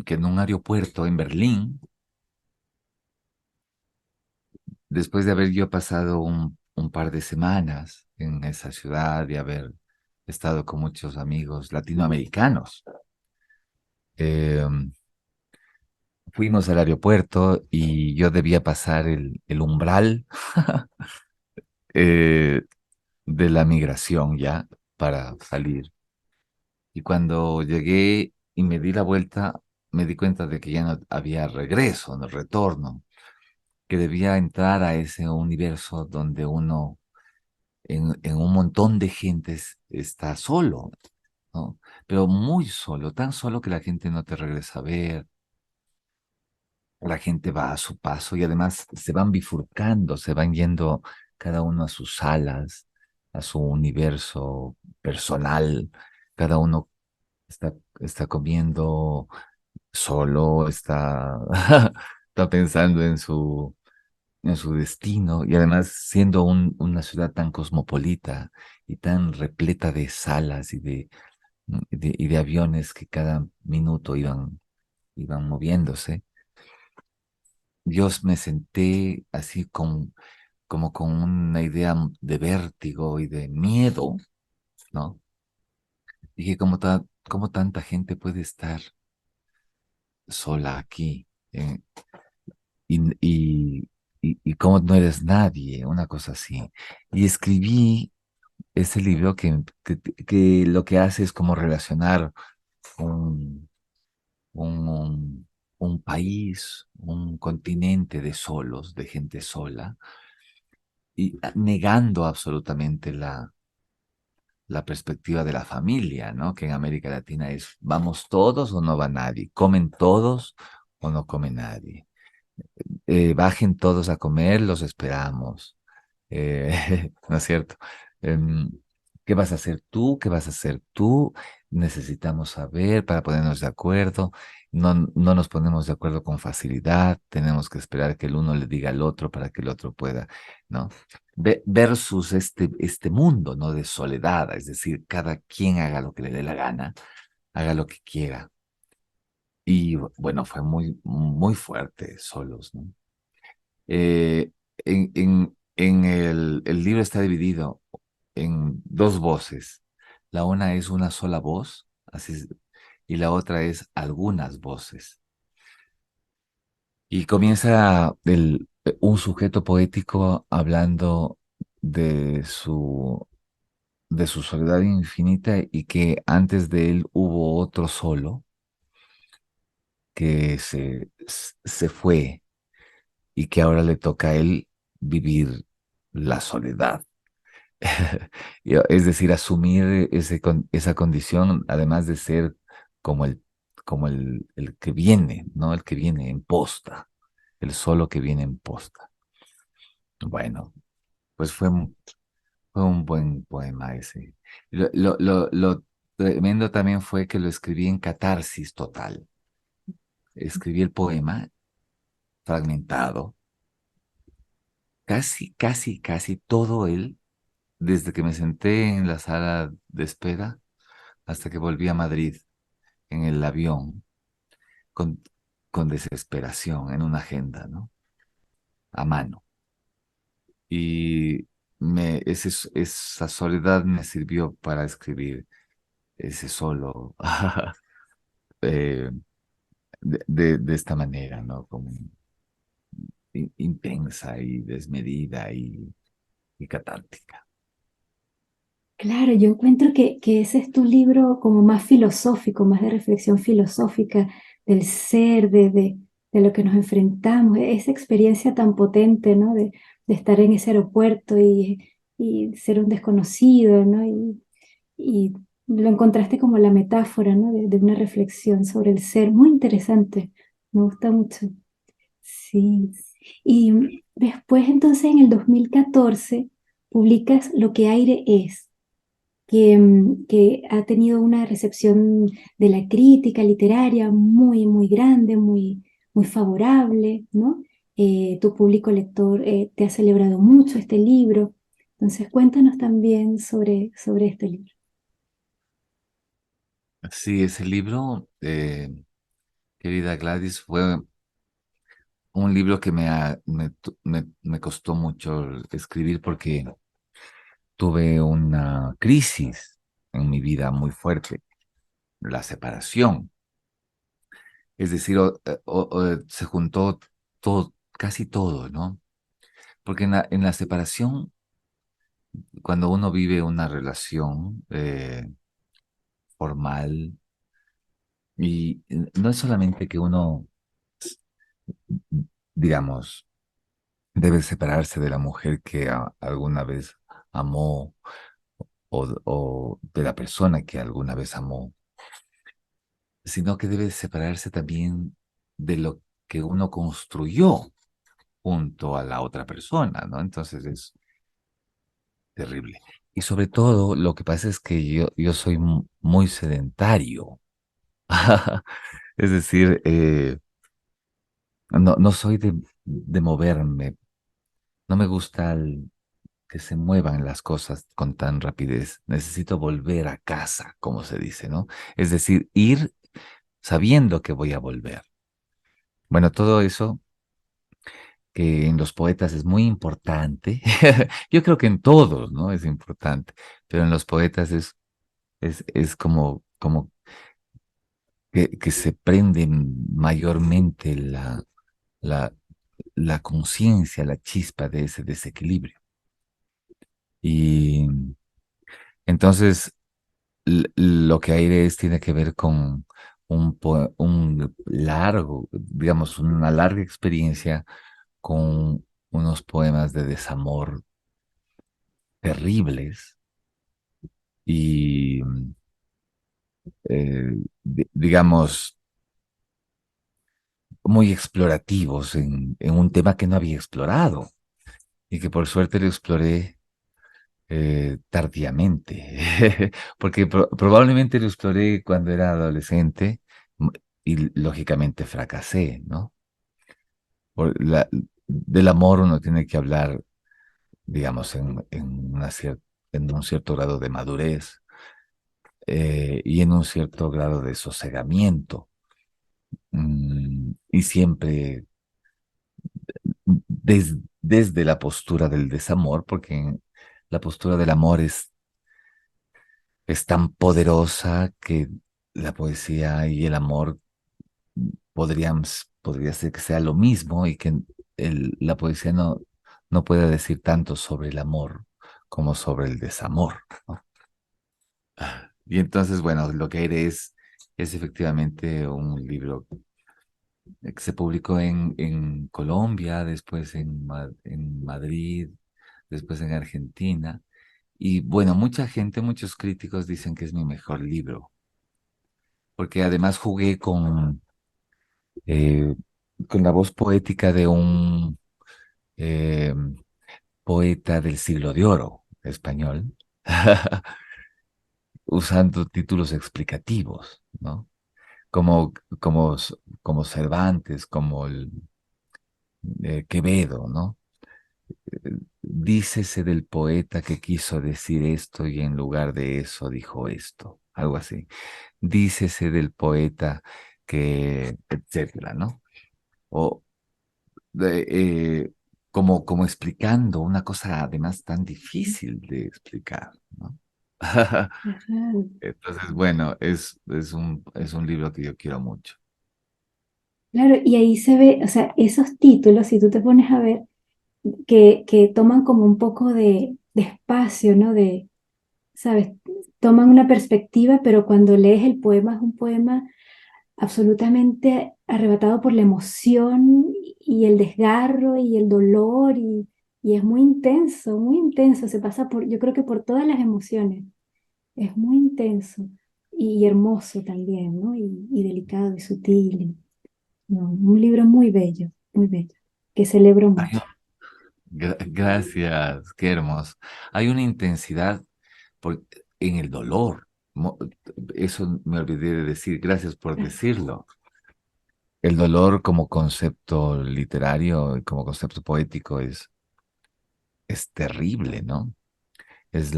que en un aeropuerto en Berlín, después de haber yo pasado un par de semanas en esa ciudad y haber estado con muchos amigos latinoamericanos, eh, fuimos al aeropuerto y yo debía pasar el umbral eh, de la migración ya para salir. Y cuando llegué y me di la vuelta, me di cuenta de que ya no había regreso, no retorno, que debía entrar a ese universo donde uno en un montón de gentes está solo, ¿no? Pero muy solo, tan solo que la gente no te regresa a ver, la gente va a su paso y además se van bifurcando, se van yendo cada uno a sus salas, a su universo personal, cada uno está comiendo solo, está pensando en su destino y además siendo una ciudad tan cosmopolita y tan repleta de salas y de aviones que cada minuto iban moviéndose, yo me senté así como con una idea de vértigo y de miedo, ¿no? Dije, ¿cómo tanta gente puede estar sola aquí? Y, y, y cómo no eres nadie, una cosa así. Y escribí ese libro que lo que hace es como relacionar un, un país, un continente de solos, de gente sola, y negando absolutamente la perspectiva de la familia, ¿no? Que en América Latina es, ¿vamos todos o no va nadie? ¿Comen todos o no come nadie? Bajen todos a comer, los esperamos. ¿No es cierto? Em, ¿Qué vas a hacer tú? ¿Qué vas a hacer tú? Necesitamos saber para ponernos de acuerdo. No nos ponemos de acuerdo con facilidad. Tenemos que esperar que el uno le diga al otro para que el otro pueda, ¿no? Versus este mundo, ¿no? De soledad, es decir, cada quien haga lo que le dé la gana, haga lo que quiera. Y bueno, fue muy fuerte solos, ¿no? Eh, en el libro está dividido en dos voces. La una es una sola voz, y la otra es algunas voces. Y comienza un sujeto poético hablando de de su soledad infinita y que antes de él hubo otro solo que se fue y que ahora le toca a él vivir la soledad. Es decir, asumir esa condición, además de ser como el que viene, ¿no? El que viene en posta, el solo que viene en posta. Bueno, pues fue un buen poema ese. Lo tremendo también fue que lo escribí en catarsis total. escribí el poema fragmentado, casi todo él, desde que me senté en la sala de espera hasta que volví a Madrid en el avión, con, con desesperación, en una agenda, ¿no? A mano. Y esa soledad me sirvió para escribir ese solo eh, de esta manera, ¿no? Como intensa y desmedida y catártica. Claro, yo encuentro que ese es tu libro como más filosófico, más de reflexión filosófica del ser, de lo que nos enfrentamos, esa experiencia tan potente, ¿no? De estar en ese aeropuerto y ser un desconocido, ¿no? Y lo encontraste como la metáfora, ¿no? De una reflexión sobre el ser, muy interesante, me gusta mucho. Sí. Y después entonces en el 2014 publicas Lo que aire es que ha tenido una recepción de la crítica literaria muy, muy grande, muy, muy favorable, ¿no? Tu público lector te ha celebrado mucho este libro. Entonces, cuéntanos también sobre este libro. Sí, ese libro, querida Gladys, fue un libro que me costó mucho escribir porque tuve una crisis en mi vida muy fuerte, la separación. Es decir, se juntó todo, casi todo, ¿no? Porque en la separación, cuando uno vive una relación formal, y no es solamente que uno, digamos, debe separarse de la mujer que alguna vez amó o de la persona que alguna vez amó, sino que debe separarse también de lo que uno construyó junto a la otra persona, ¿no? Entonces es terrible. Y sobre todo, lo que pasa es que yo soy muy sedentario. Es decir, no soy de moverme. No me gusta que se muevan las cosas con tan rapidez. Necesito volver a casa, como se dice, ¿no? Es decir, ir sabiendo que voy a volver. Bueno, todo eso que en los poetas es muy importante. Yo creo que en todos, ¿no? Es importante, pero en los poetas es como que se prende mayormente la, la conciencia, la chispa de ese desequilibrio. Y entonces lo que hay tiene que ver con un largo, digamos, una larga experiencia con unos poemas de desamor terribles y, digamos, muy explorativos en un tema que no había explorado y que por suerte lo exploré tardíamente, porque probablemente lo exploré cuando era adolescente y lógicamente fracasé, ¿no? Del amor uno tiene que hablar, digamos, en un cierto grado de madurez y en un cierto grado de sosegamiento. Y siempre desde la postura del desamor, porque la postura del amor es tan poderosa que la poesía y el amor podría ser que sea lo mismo y que la poesía no puede decir tanto sobre el amor como sobre el desamor, ¿no? Y entonces, bueno, lo que aire es efectivamente un libro que se publicó en Colombia, después en Madrid, después en Argentina. Y bueno, mucha gente, muchos críticos dicen que es mi mejor libro, porque además jugué eh, con la voz poética de un eh, poeta del siglo de oro español, usando títulos explicativos, ¿no? como, como, como Cervantes, como Quevedo, ¿no? Dícese del poeta que quiso decir esto y en lugar de eso dijo esto, algo así. Dícese del poeta que, etcétera, ¿no? O de, como explicando una cosa además tan difícil de explicar, ¿no? Ajá. Entonces, bueno, es un libro que yo quiero mucho. Claro, y ahí se ve, o sea, esos títulos, si tú te pones a ver, que toman como un poco de espacio, ¿no? ¿Sabes? Toman una perspectiva, pero cuando lees el poema es un poema absolutamente arrebatado por la emoción y el desgarro y el dolor y es muy intenso, se pasa por, yo creo que por todas las emociones, es muy intenso y hermoso también, ¿no? Y delicado y sutil, no, un libro muy bello, que celebro Hay mucho. gracias, qué hermoso. Hay una intensidad por- en el dolor. Eso me olvidé de decir, gracias por decirlo. El dolor como concepto literario y como concepto poético es terrible, ¿no? Es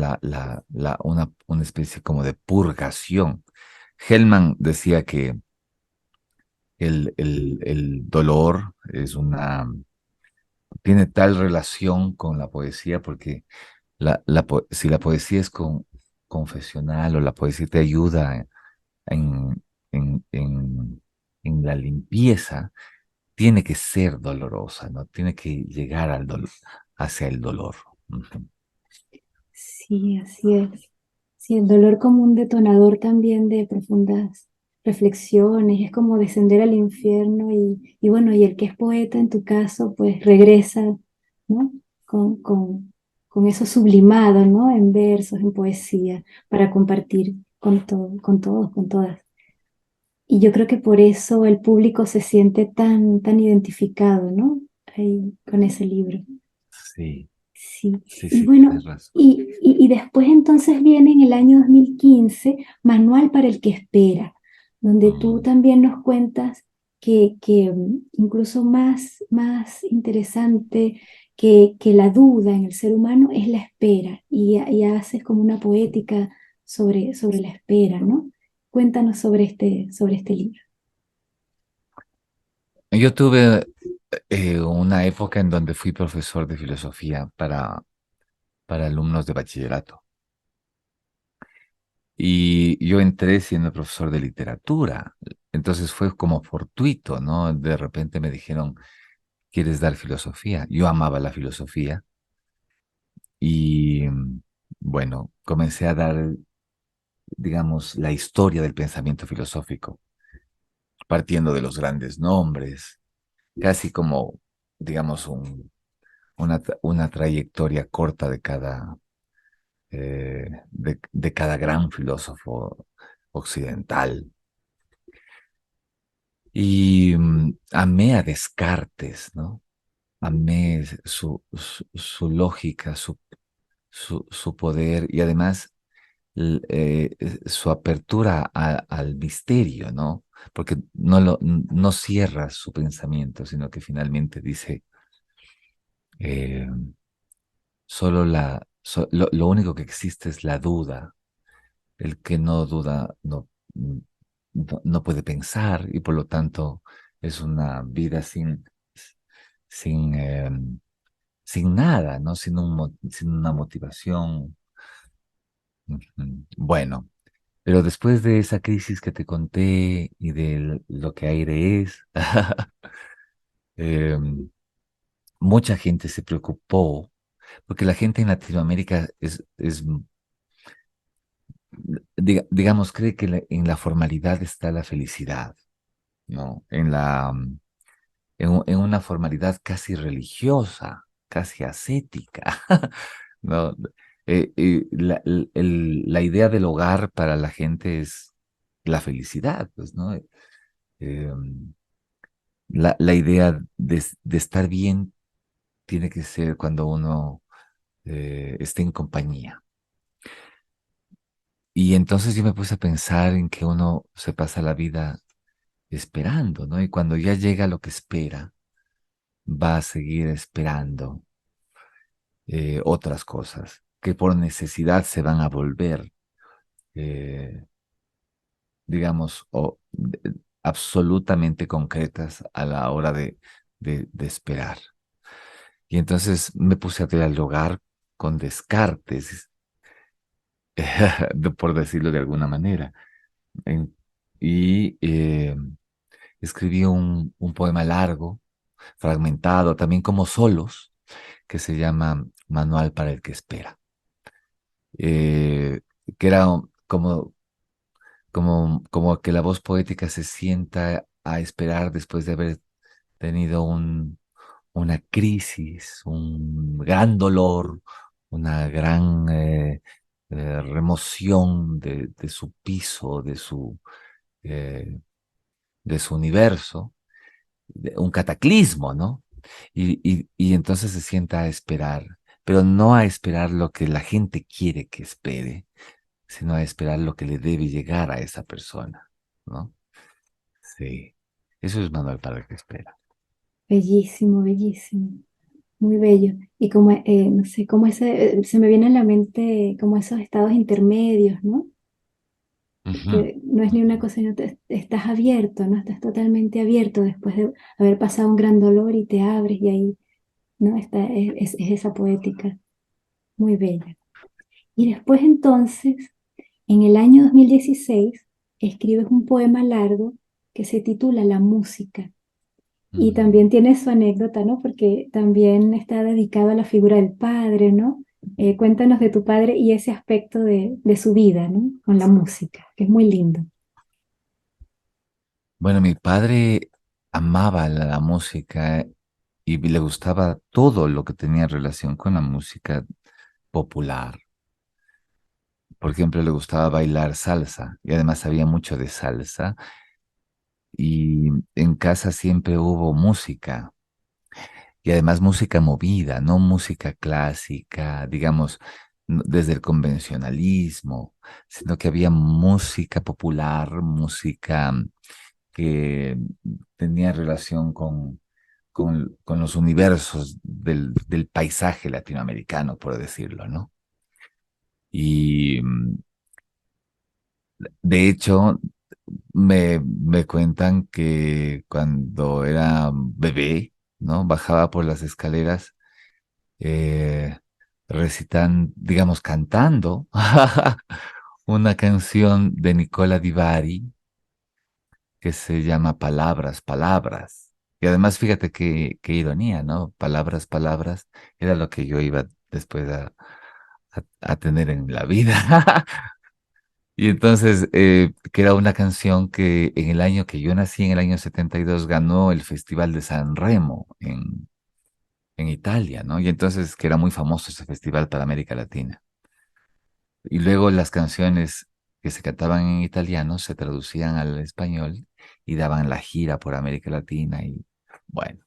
una especie como de purgación. Hellman decía que el dolor tiene tal relación con la poesía porque si la poesía es confesional o la poesía te ayuda en, en, en, en la limpieza, tiene que ser dolorosa, ¿no? Tiene que llegar al dolor, hacia el dolor. Ujú. Sí, así es. Sí, el dolor como un detonador también de profundas reflexiones, es como descender al infierno y bueno, y el que es poeta en tu caso, pues regresa, ¿no? Con eso sublimado, ¿no? En versos, en poesía, para compartir con todo, con todos, con todas. Y yo creo que por eso el público se siente tan identificado, ¿no? Ahí, con ese libro. Sí, Sí, sí, y sí, bueno, tienes razón. y después entonces viene en el año 2015 Manual para el que espera, donde tú Mm. también nos cuentas que incluso más interesante que la duda en el ser humano es la espera, y haces como una poética sobre la espera, ¿no? Cuéntanos sobre este libro. Yo tuve una época en donde fui profesor de filosofía para alumnos de bachillerato. Y yo entré siendo profesor de literatura. Entonces fue como fortuito, ¿no? De repente me dijeron, ¿quieres dar filosofía? Yo amaba la filosofía y bueno, comencé a dar, digamos, la historia del pensamiento filosófico, partiendo de los grandes nombres, casi como, digamos, una trayectoria corta de cada gran filósofo occidental. Y amé a Descartes, ¿no? Amé su lógica, su poder y además su apertura al misterio, ¿no? Porque no cierra su pensamiento, sino que finalmente dice, eh, lo único que existe es la duda. El que no duda no puede pensar y por lo tanto es una vida sin, sin nada, ¿no? Sin una motivación. Ujú. Bueno, pero después de esa crisis que te conté y de lo que aire es, em, mucha gente se preocupó, porque la gente en Latinoamérica digamos, cree que en la formalidad está la felicidad, ¿no? En una formalidad casi religiosa, casi ascética, ¿no? La idea del hogar para la gente es la felicidad, pues, ¿no? Eh, la idea de estar bien tiene que ser cuando uno esté en compañía. Y entonces yo me puse a pensar en que uno se pasa la vida esperando, ¿no? Y cuando ya llega lo que espera, va a seguir esperando otras cosas que por necesidad se van a volver, eh, digamos, absolutamente concretas a la hora de esperar. Y entonces me puse a dialogar con Descartes, por decirlo de alguna manera. En- y escribí un poema largo, fragmentado, también como solos, que se llama Manual para el que espera. Eh, que era como que la voz poética se sienta a esperar después de haber tenido una crisis, un gran dolor, una gran remoción de su piso, eh, de su universo, un cataclismo, ¿no? Y entonces se sienta a esperar, pero no a esperar lo que la gente quiere que espere, sino a esperar lo que le debe llegar a esa persona, ¿no? Sí, eso es Manuel para el que espera. Bellísimo, bellísimo, muy bello. Y como, no sé, como se me viene a la mente como esos estados intermedios, ¿no? Ujú, Que no es ni una ujú. cosa, no estás abierto, ¿no? Estás totalmente abierto después de haber pasado un gran dolor y te abres y ahí, ¿no? Es esa poética muy bella. Y después entonces, en el año 2016 escribes un poema largo que se titula La música. Y también Mm. tiene su anécdota, ¿no? Porque también está dedicado a la figura del padre, ¿no? Cuéntanos de tu padre y ese aspecto de su vida, ¿no? Con la música, que es muy lindo. Bueno, mi padre amaba la música y le gustaba todo lo que tenía relación con la música popular. Por ejemplo, le gustaba bailar salsa y además sabía mucho de salsa y en casa siempre hubo música y además música movida, no música clásica, digamos, desde el convencionalismo, sino que había música popular, música que tenía relación con los universos del paisaje latinoamericano, por decirlo, ¿no? Y de hecho, me cuentan que cuando era bebé, ¿no? Bajaba por las escaleras, eh, digamos, cantando una canción de Nicola Di Bari que se llama Palabras, Palabras. Y además, fíjate qué ironía, ¿no? Palabras, Palabras, era lo que yo iba después a tener en la vida. Y entonces, que era una canción que en el año que yo nací, en el año 72 ganó el Festival de San Remo en Italia, ¿no? Y entonces, que era muy famoso ese festival para América Latina. Y luego las canciones que se cantaban en italiano se traducían al español y daban la gira por América Latina y bueno.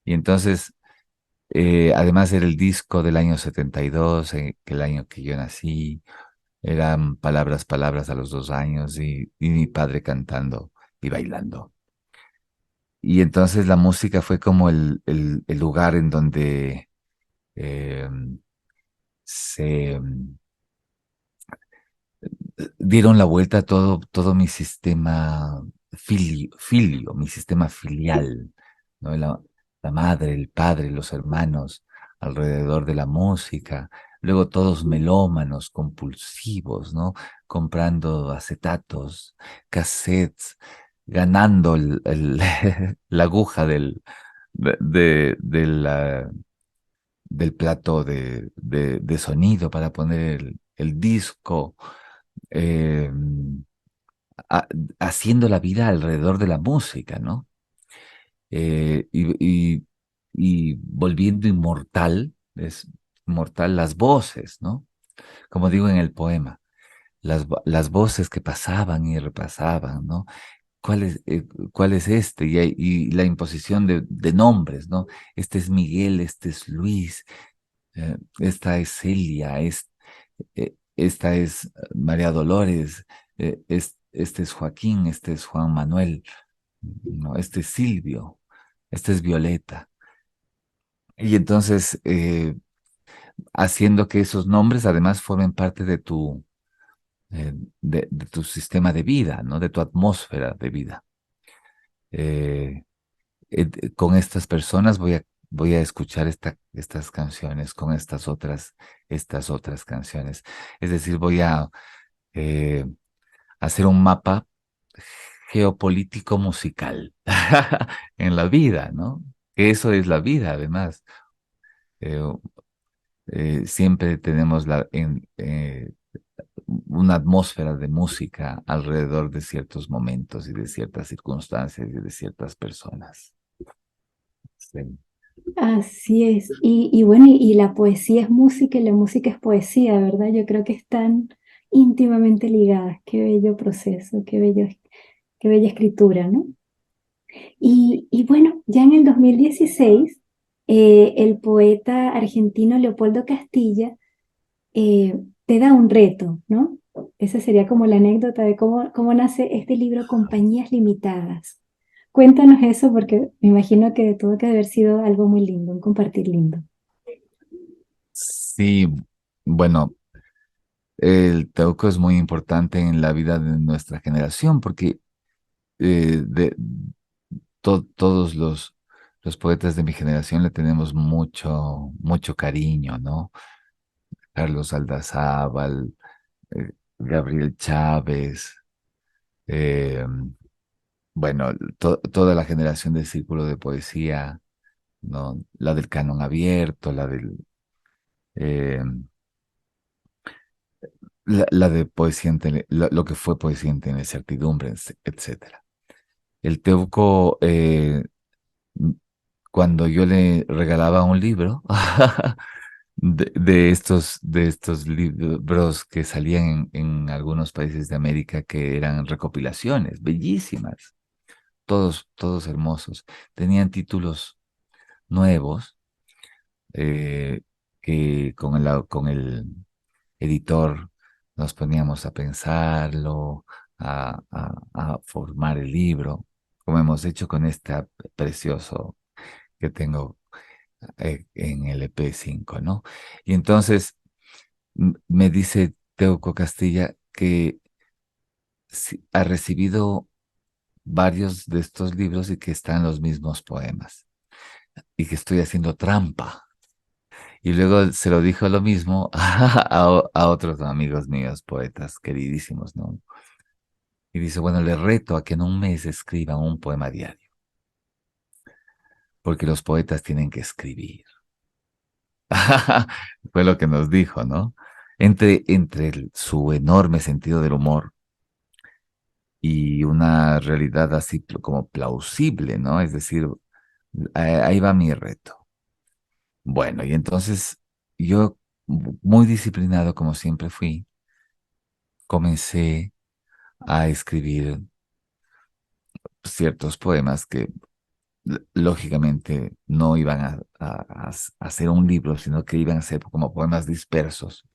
Y entonces, además era el disco del año 72, que el año que yo nací, eran palabras, palabras a los 2 años y mi padre cantando y bailando. Y entonces la música fue como el lugar en donde eh, se dieron la vuelta a todo mi sistema mi sistema filial, ¿no? La madre, el padre, los hermanos alrededor de la música, luego todos melómanos, compulsivos, ¿no? Comprando acetatos, cassettes, ganando la aguja del plato de sonido para poner el disco, eh, ha- haciendo la vida alrededor de la música, ¿no? Y volviendo inmortal, es mortal las voces, ¿no? Como digo en el poema, las voces que pasaban y repasaban, ¿no? ¿Cuál es este? Y la imposición de nombres, ¿no? Este es Miguel, este es Luis, esta es Celia, esta es María Dolores, este es Joaquín, este es Juan Manuel, no, este es Silvio, este es Violeta. Y entonces, haciendo que esos nombres además formen parte de tu sistema de vida, ¿no? De tu atmósfera de vida. Eh, con estas personas voy a escuchar estas canciones, con estas otras canciones. Es decir, voy a eh, hacer un mapa geopolítico musical en la vida, ¿no? Que eso es la vida, además. Eh, Siempre tenemos una atmósfera de música alrededor de ciertos momentos y de ciertas circunstancias y de ciertas personas. Sí. Así es. Y bueno, y la poesía es música y la música es poesía, ¿verdad? Yo creo que están íntimamente ligadas. Qué bello proceso, qué bella escritura, ¿no? Y bueno, ya en el 2016, el poeta argentino Leopoldo Castilla te da un reto, ¿no? Esa sería como la anécdota de cómo nace este libro Compañías Limitadas. Cuéntanos eso porque me imagino que tuvo que haber sido algo muy lindo, un compartir lindo. Sí, bueno, el Teuco es muy importante en la vida de nuestra generación porque todos los poetas de mi generación le tenemos mucho cariño, ¿no? Carlos Aldazábal, Gabriel Chávez, eh, bueno, toda la generación del Círculo de Poesía, ¿no? La del canon abierto, eh, la de poesía, lo que fue poesía en la incertidumbre, etcétera. El Teuco, m- cuando yo le regalaba un libro de estos libros que salían en algunos países de América que eran recopilaciones bellísimas, todos hermosos, tenían títulos nuevos eh, que con el editor nos poníamos a pensarlo, a formar el libro, como hemos hecho con este precioso que tengo en el EP5, ¿no? Y entonces me dice Teuco Castilla que ha recibido varios de estos libros y que están los mismos poemas y que estoy haciendo trampa. Y luego se lo dijo lo mismo a otros amigos míos, poetas queridísimos, ¿no? Y dice, bueno, le reto a que en un mes escriba un poema diario, porque los poetas tienen que escribir. Fue lo que nos dijo, ¿no? Entre su enorme sentido del humor y una realidad así como plausible, ¿no? Es decir, ahí va mi reto. Bueno, y entonces yo, muy disciplinado como siempre fui, comencé a escribir ciertos poemas que lógicamente no iban a ser un libro, sino que iban a ser como poemas dispersos,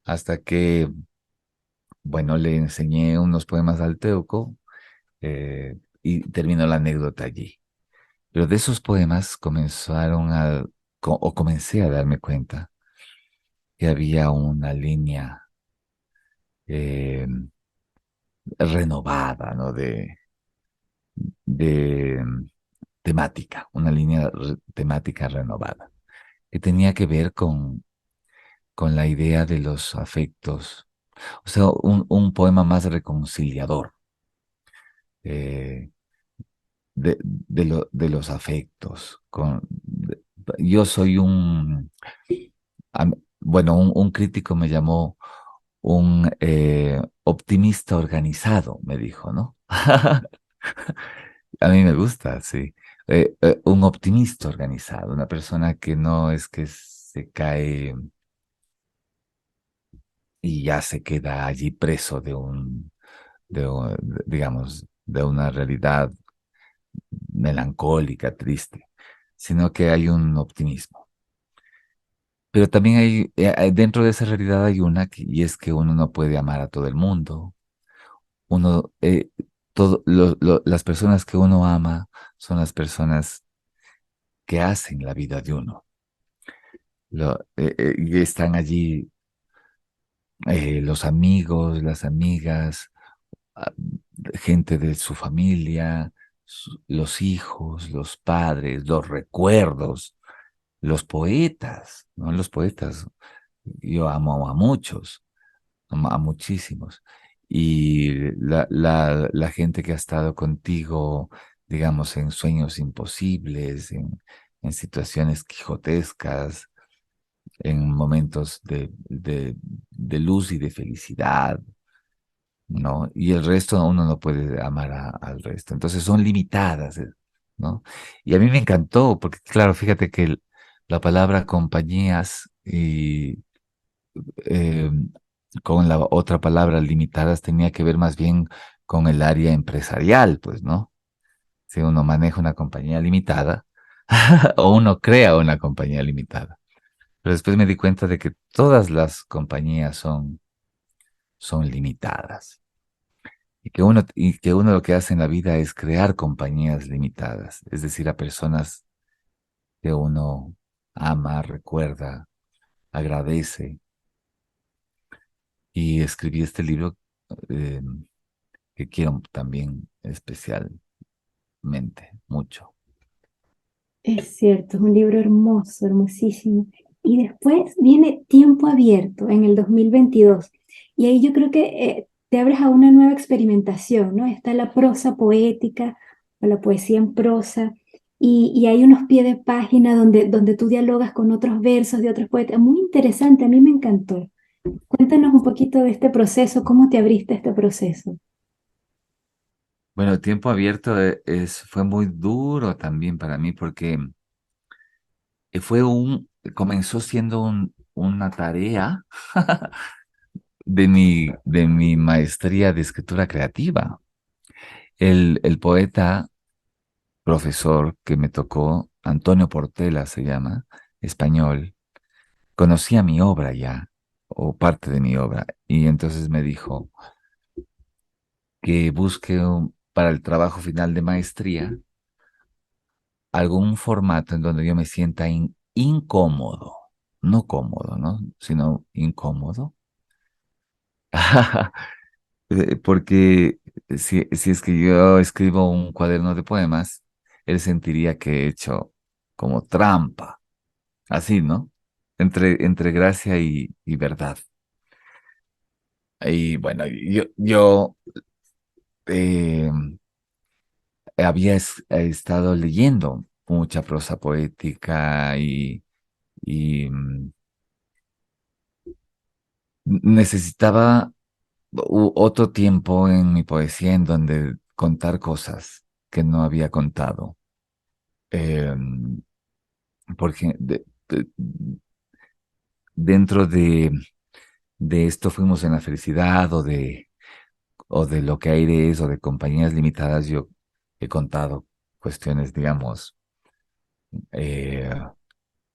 hasta que, bueno, le enseñé unos poemas al Teuco y terminó la anécdota allí. Pero de esos poemas comencé a darme cuenta que había una línea eh, renovada, ¿no? De temática, una línea temática renovada, que tenía que ver con la idea de los afectos, o sea, un poema más reconciliador eh, de los afectos. Yo soy bueno, un crítico me llamó un optimista organizado, me dijo, ¿no? A mí me gusta, sí. Un optimista organizado, una persona que no es que se cae y ya se queda allí preso digamos, de una realidad melancólica, triste, sino que hay un optimismo. Pero también dentro de esa realidad hay y es que uno no puede amar a todo el mundo, uno, las personas que uno ama son las personas que hacen la vida de uno. Y están allí los amigos, las amigas, ah, gente de su familia, los hijos, los padres, los recuerdos, los poetas, ¿no? Los poetas, yo amo a muchos, a muchísimos. Y la gente que ha estado contigo, digamos, en sueños imposibles, en situaciones quijotescas, en momentos de luz y de felicidad, ¿no? Y el resto uno no puede amar al resto. Entonces son limitadas, ¿no? Y a mí me encantó, porque claro, fíjate que la palabra compañías y eh, con la otra palabra limitadas tenía que ver más bien con el área empresarial, pues, ¿no? Si uno maneja una compañía limitada o uno crea una compañía limitada. Pero después me di cuenta de que todas las compañías son limitadas y que uno lo que hace en la vida es crear compañías limitadas, es decir, a personas que uno ama, recuerda, agradece. Y escribí este libro eh, que quiero también especialmente mucho. Es cierto, es un libro hermoso, hermosísimo. Y después viene Tiempo Abierto en el 2022. Y ahí yo creo que te abres a una nueva experimentación, ¿no? Está la prosa poética o la poesía en prosa. Y hay unos pies de página donde tú dialogas con otros versos de otros poetas. Muy interesante, a mí me encantó. Cuéntanos un poquito de este proceso, cómo te abriste a este proceso. Bueno, Tiempo Abierto fue muy duro también para mí porque comenzó siendo una tarea de mi maestría de escritura creativa. El poeta, profesor que me tocó, Antonio Portela se llama, español, conocía mi obra ya, o parte de mi obra, y entonces me dijo que busque para el trabajo final de maestría algún formato en donde yo me sienta incómodo, no cómodo, ¿no? Sino incómodo. Porque si es que yo escribo un cuaderno de poemas, él sentiría que he hecho como trampa, así, ¿no? Entre gracia y verdad. Y bueno, yo eh, había estado leyendo mucha prosa poética y necesitaba otro tiempo en mi poesía en donde contar cosas que no había contado. Eh, porque dentro de esto fuimos en la felicidad o de lo que aire es o de compañías limitadas, yo he contado cuestiones, digamos, eh,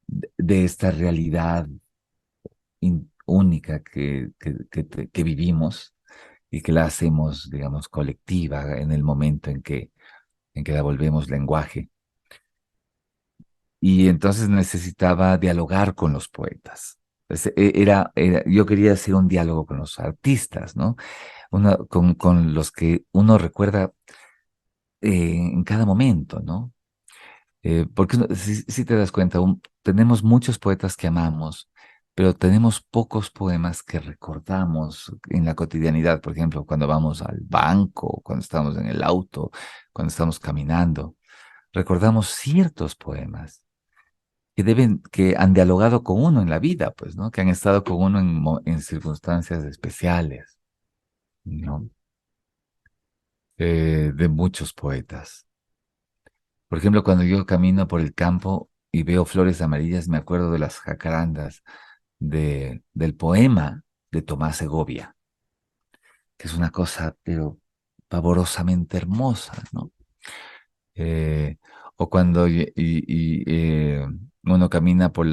de esta realidad única que vivimos y que la hacemos, digamos, colectiva en el momento en que la volvemos lenguaje. Y entonces necesitaba dialogar con los poetas. Yo quería hacer un diálogo con los artistas, ¿no? Con los que uno recuerda en cada momento, ¿no? Porque si te das cuenta, tenemos muchos poetas que amamos, pero tenemos pocos poemas que recordamos en la cotidianidad, por ejemplo, cuando vamos al banco, cuando estamos en el auto, cuando estamos caminando, recordamos ciertos poemas que han dialogado con uno en la vida, pues, ¿no? Que han estado con uno en circunstancias especiales, ¿no? De muchos poetas. Por ejemplo, cuando yo camino por el campo y veo flores amarillas, me acuerdo de las jacarandas del poema de Tomás Segovia, que es una cosa, pero pavorosamente hermosa, ¿no? Eh, o cuando uno camina por,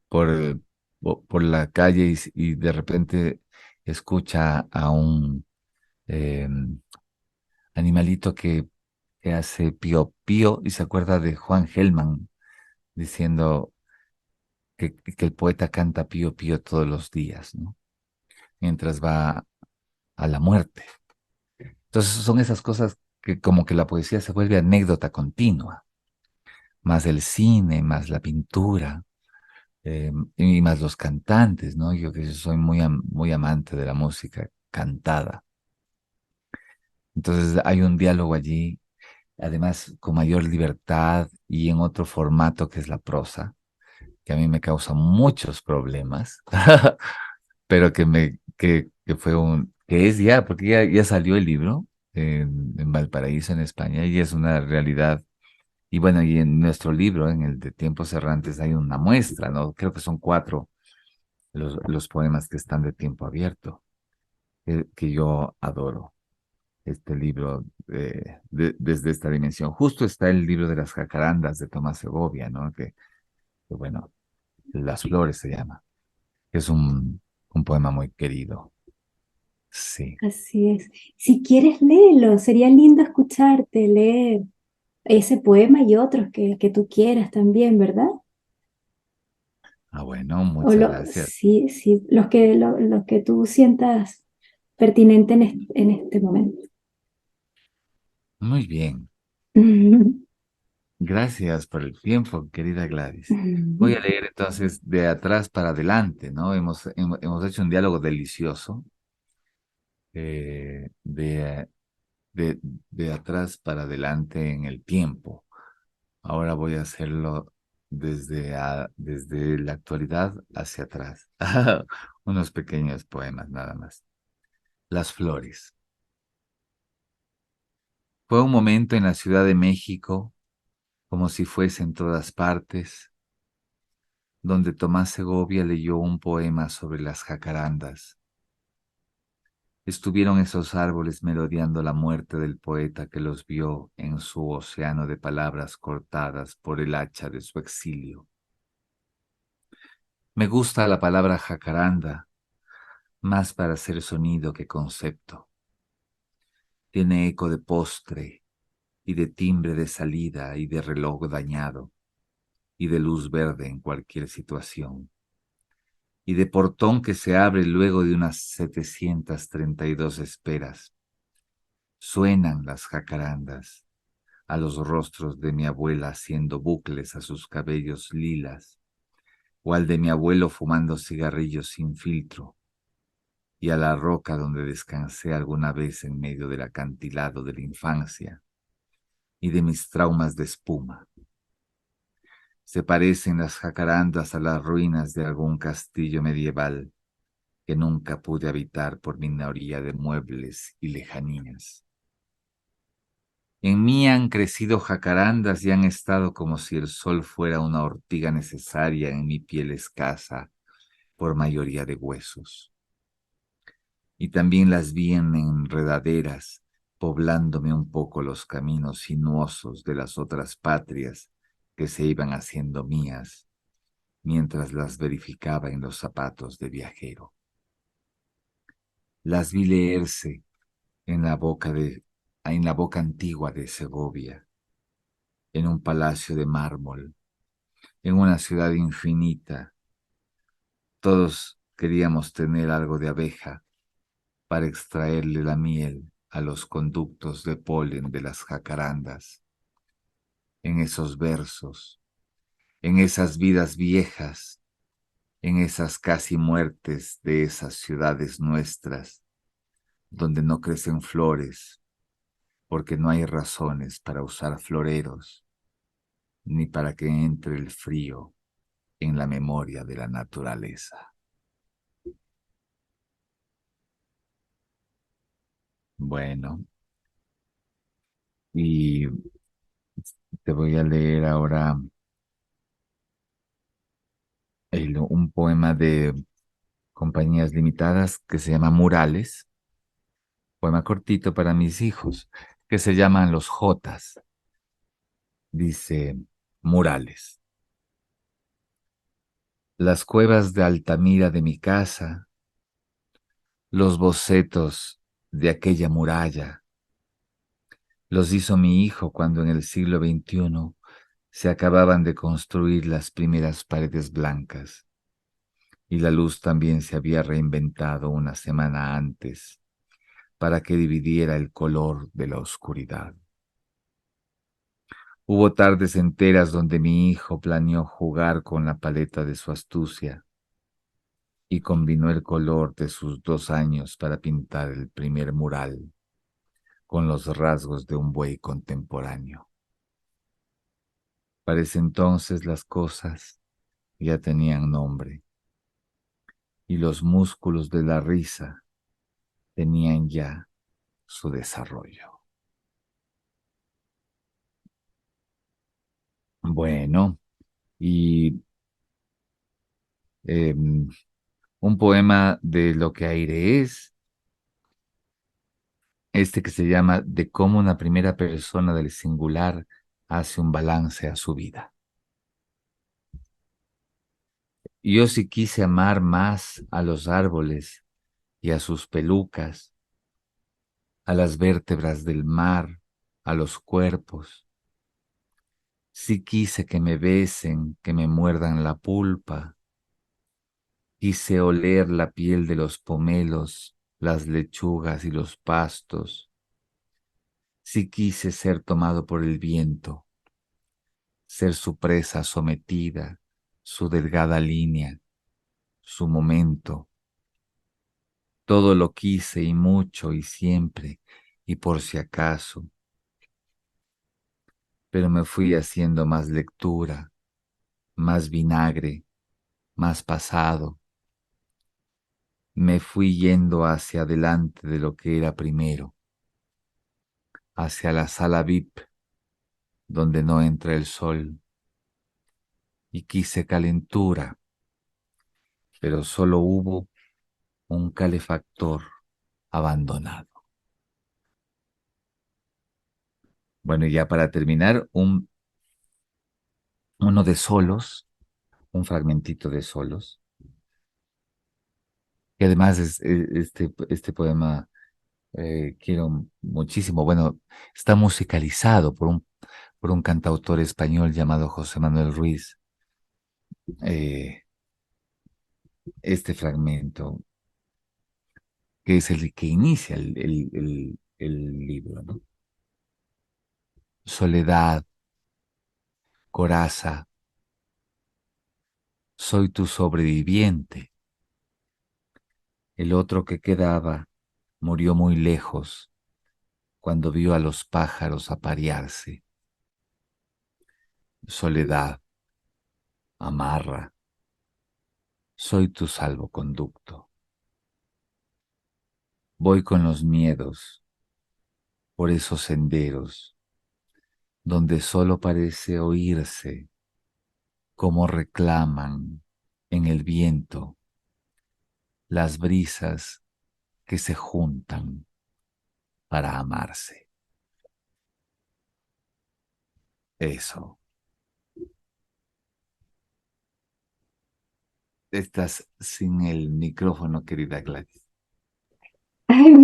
por la calle y de repente escucha eh, animalito que hace pío pío y se acuerda de Juan Gelman diciendo que el poeta canta pío pío todos los días, ¿no? Mientras va a la muerte. Entonces son esas cosas que como que la poesía se vuelve anécdota continua, más el cine, más la pintura, y más los cantantes, ¿no? Yo que soy muy amante de la música cantada. Entonces hay un diálogo allí, además con mayor libertad y en otro formato que es la prosa, que a mí me causa muchos problemas, pero que fue que es ya, porque ya salió el libro en Valparaíso, en España, y es una realidad. Y bueno, y en nuestro libro, en el de Tiempos Errantes, hay una muestra, ¿no? Creo que son 4 los poemas que están de tiempo abierto, que yo adoro este libro desde esta dimensión. Justo está el libro de las jacarandas de Tomás Segovia, ¿no? Que bueno, Las Flores se llama, que es un poema muy querido. Sí. Así es. Si quieres, léelo. Sería lindo escucharte leer ese poema y otros que tú quieras también, ¿verdad? Ah, bueno, O muchas gracias. sí, sí, los que tú sientas pertinente en este momento. Muy bien. Gracias por el tiempo, querida Gladys. Voy a leer entonces de atrás para adelante, ¿no? Hemos hecho un diálogo delicioso de, de atrás para adelante en el tiempo. Ahora voy a hacerlo desde la actualidad hacia atrás. Unos pequeños poemas nada más. Las flores. Fue un momento en la Ciudad de México, como si fuese en todas partes, donde Tomás Segovia leyó un poema sobre las jacarandas. Estuvieron esos árboles melodiando la muerte del poeta que los vio en su océano de palabras cortadas por el hacha de su exilio. Me gusta la palabra jacaranda, más para ser sonido que concepto. Tiene eco de postre y de timbre de salida y de reloj dañado y de luz verde en cualquier situación y de portón que se abre luego de unas 732 esperas. Suenan las jacarandas a los rostros de mi abuela haciendo bucles a sus cabellos lilas, o al de mi abuelo fumando cigarrillos sin filtro, y a la roca donde descansé alguna vez en medio del acantilado de la infancia y de mis traumas de espuma. Se parecen las jacarandas a las ruinas de algún castillo medieval que nunca pude habitar por mi minoría de muebles y lejanías. En mí han crecido jacarandas y han estado como si el sol fuera una ortiga necesaria en mi piel escasa por mayoría de huesos. Y también las vi en enredaderas, poblándome un poco los caminos sinuosos de las otras patrias que se iban haciendo mías, mientras las verificaba en los zapatos de viajero. Las vi leerse en la boca antigua de Segovia, en un palacio de mármol, en una ciudad infinita. Todos queríamos tener algo de abeja para extraerle la miel a los conductos de polen de las jacarandas, en esos versos, en esas vidas viejas, en esas casi muertes de esas ciudades nuestras, donde no crecen flores, porque no hay razones para usar floreros, ni para que entre el frío en la memoria de la naturaleza. Bueno, y te voy a leer ahora un poema de Compañías Limitadas que se llama Murales, poema cortito para mis hijos, que se llaman Los Jotas. Dice, Murales. Las cuevas de Altamira de mi casa, los bocetos de aquella muralla. Los hizo mi hijo cuando en el siglo XXI se acababan de construir las primeras paredes blancas y la luz también se había reinventado una semana antes para que dividiera el color de la oscuridad. Hubo tardes enteras donde mi hijo planeó jugar con la paleta de su astucia y combinó el color de sus 2 años para pintar el primer mural con los rasgos de un buey contemporáneo. Para ese entonces las cosas ya tenían nombre y los músculos de la risa tenían ya su desarrollo. Bueno, y un poema de lo que aire es, este que se llama De cómo una primera persona del singular hace un balance a su vida. Yo sí quise amar más a los árboles y a sus pelucas, a las vértebras del mar, a los cuerpos. Sí quise que me besen, que me muerdan la pulpa. Quise oler la piel de los pomelos, las lechugas y los pastos. Sí quise ser tomado por el viento, ser su presa sometida, su delgada línea, su momento. Todo lo quise y mucho y siempre, y por si acaso. Pero me fui haciendo más lectura, más vinagre, más pasado. Me fui yendo hacia adelante de lo que era primero, hacia la sala VIP, donde no entra el sol, y quise calentura, pero solo hubo un calefactor abandonado. Bueno, y ya para terminar, uno de solos, un fragmentito de solos, que además este poema quiero muchísimo. Bueno, está musicalizado por un cantautor español llamado José Manuel Ruiz. Eh, este fragmento, que es el que inicia el libro, ¿no? Soledad, coraza, soy tu sobreviviente. El otro que quedaba murió muy lejos cuando vio a los pájaros aparearse. Soledad, amarra, soy tu salvoconducto. Voy con los miedos por esos senderos donde solo parece oírse cómo reclaman en el viento las brisas que se juntan para amarse. Eso. Estás sin el micrófono, querida Gladys. Ay,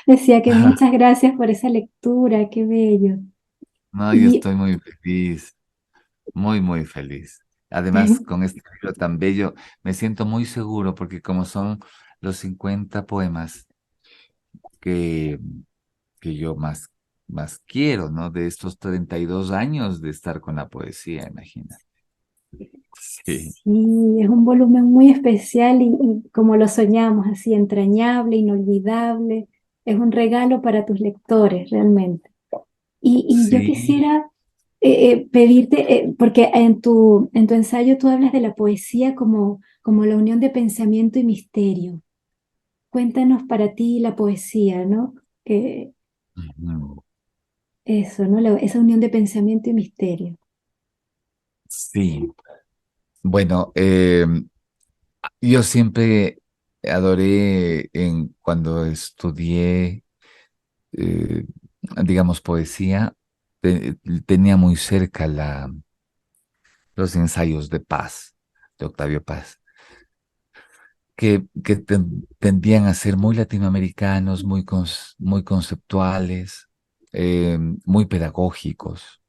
decía que muchas gracias por esa lectura, qué bello. No, yo Y estoy muy feliz, muy, muy feliz. Además, con este libro tan bello, me siento muy seguro porque como son los 50 poemas que, que yo más quiero, ¿no? De estos 32 años de estar con la poesía, imagina. Sí, sí, es un volumen muy especial y como lo soñamos, así entrañable, inolvidable. Es un regalo para tus lectores, realmente. Y yo sí. quisiera pedirte, porque en tu ensayo tú hablas de la poesía como la unión de pensamiento y misterio. Cuéntanos para ti la poesía, ¿no? Eh, Ujú. eso, ¿no? Esa unión de pensamiento y misterio. Sí. Bueno, yo siempre adoré cuando estudié, eh, digamos, poesía, tenía muy cerca los ensayos de Paz, de Octavio Paz. tendían a ser muy latinoamericanos, muy conceptuales, muy pedagógicos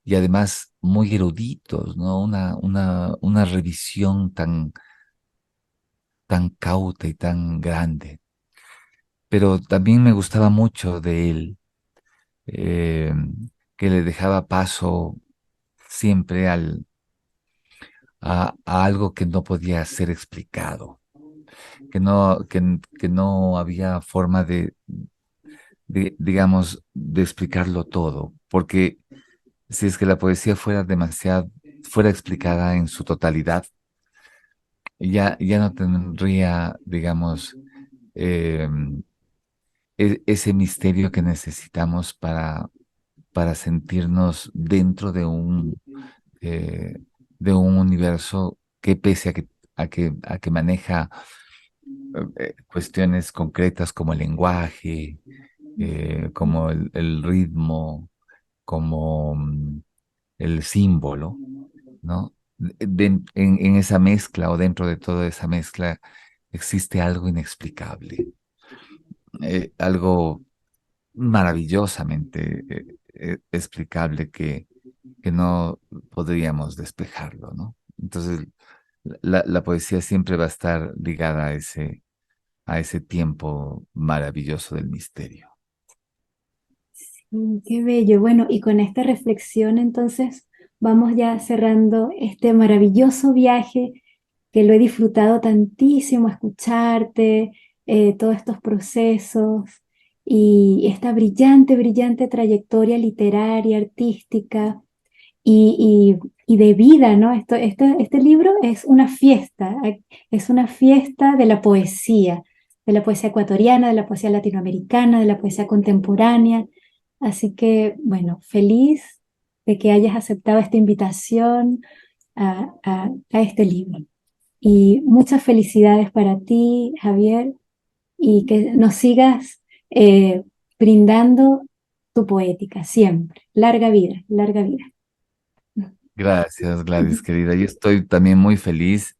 y además muy eruditos, ¿no? Una revisión tan cauta y tan grande. Pero también me gustaba mucho de él, eh, que le dejaba paso siempre a algo que no podía ser explicado, que no había forma digamos, de explicarlo todo, porque si es que la poesía fuera explicada en su totalidad, ya no tendría, digamos, eh, ese misterio que necesitamos para sentirnos dentro eh, de un universo que pese a que maneja cuestiones concretas como el lenguaje, como el ritmo, como el símbolo, ¿no? En esa mezcla o dentro de toda esa mezcla existe algo inexplicable, algo maravillosamente explicable que no podríamos despejarlo, ¿no? Entonces, la poesía siempre va a estar ligada a ese tiempo maravilloso del misterio. Qué bello. Bueno, y con esta reflexión entonces vamos ya cerrando este maravilloso viaje que lo he disfrutado tantísimo escucharte, todos estos procesos y esta brillante, brillante trayectoria literaria, artística y de vida, ¿no? Este libro es una fiesta de la poesía ecuatoriana, de la poesía latinoamericana, de la poesía contemporánea. Así que, bueno, feliz de que hayas aceptado esta invitación a este libro. Y muchas felicidades para ti, Javier, y que nos sigas brindando tu poética siempre. Larga vida, larga vida. Gracias, Gladys, querida. Yo estoy también muy feliz.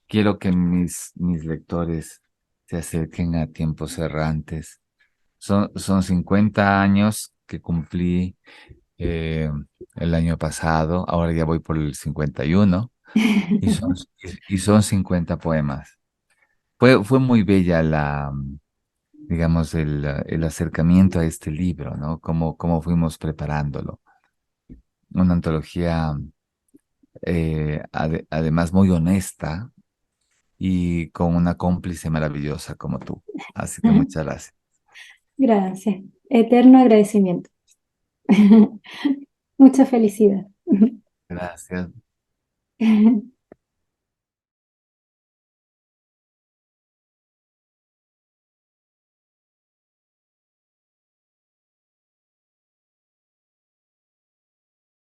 Quiero que mis lectores se acerquen a tiempos errantes. Son 50 años que cumplí eh, el año pasado, ahora ya voy por el 51 y y son 50 poemas. Fue muy bella digamos, el acercamiento a este libro, ¿no? Cómo fuimos preparándolo. Una antología, además, muy honesta y con una cómplice maravillosa como tú. Así que muchas gracias. Gracias. Eterno agradecimiento. Mucha felicidad. Gracias.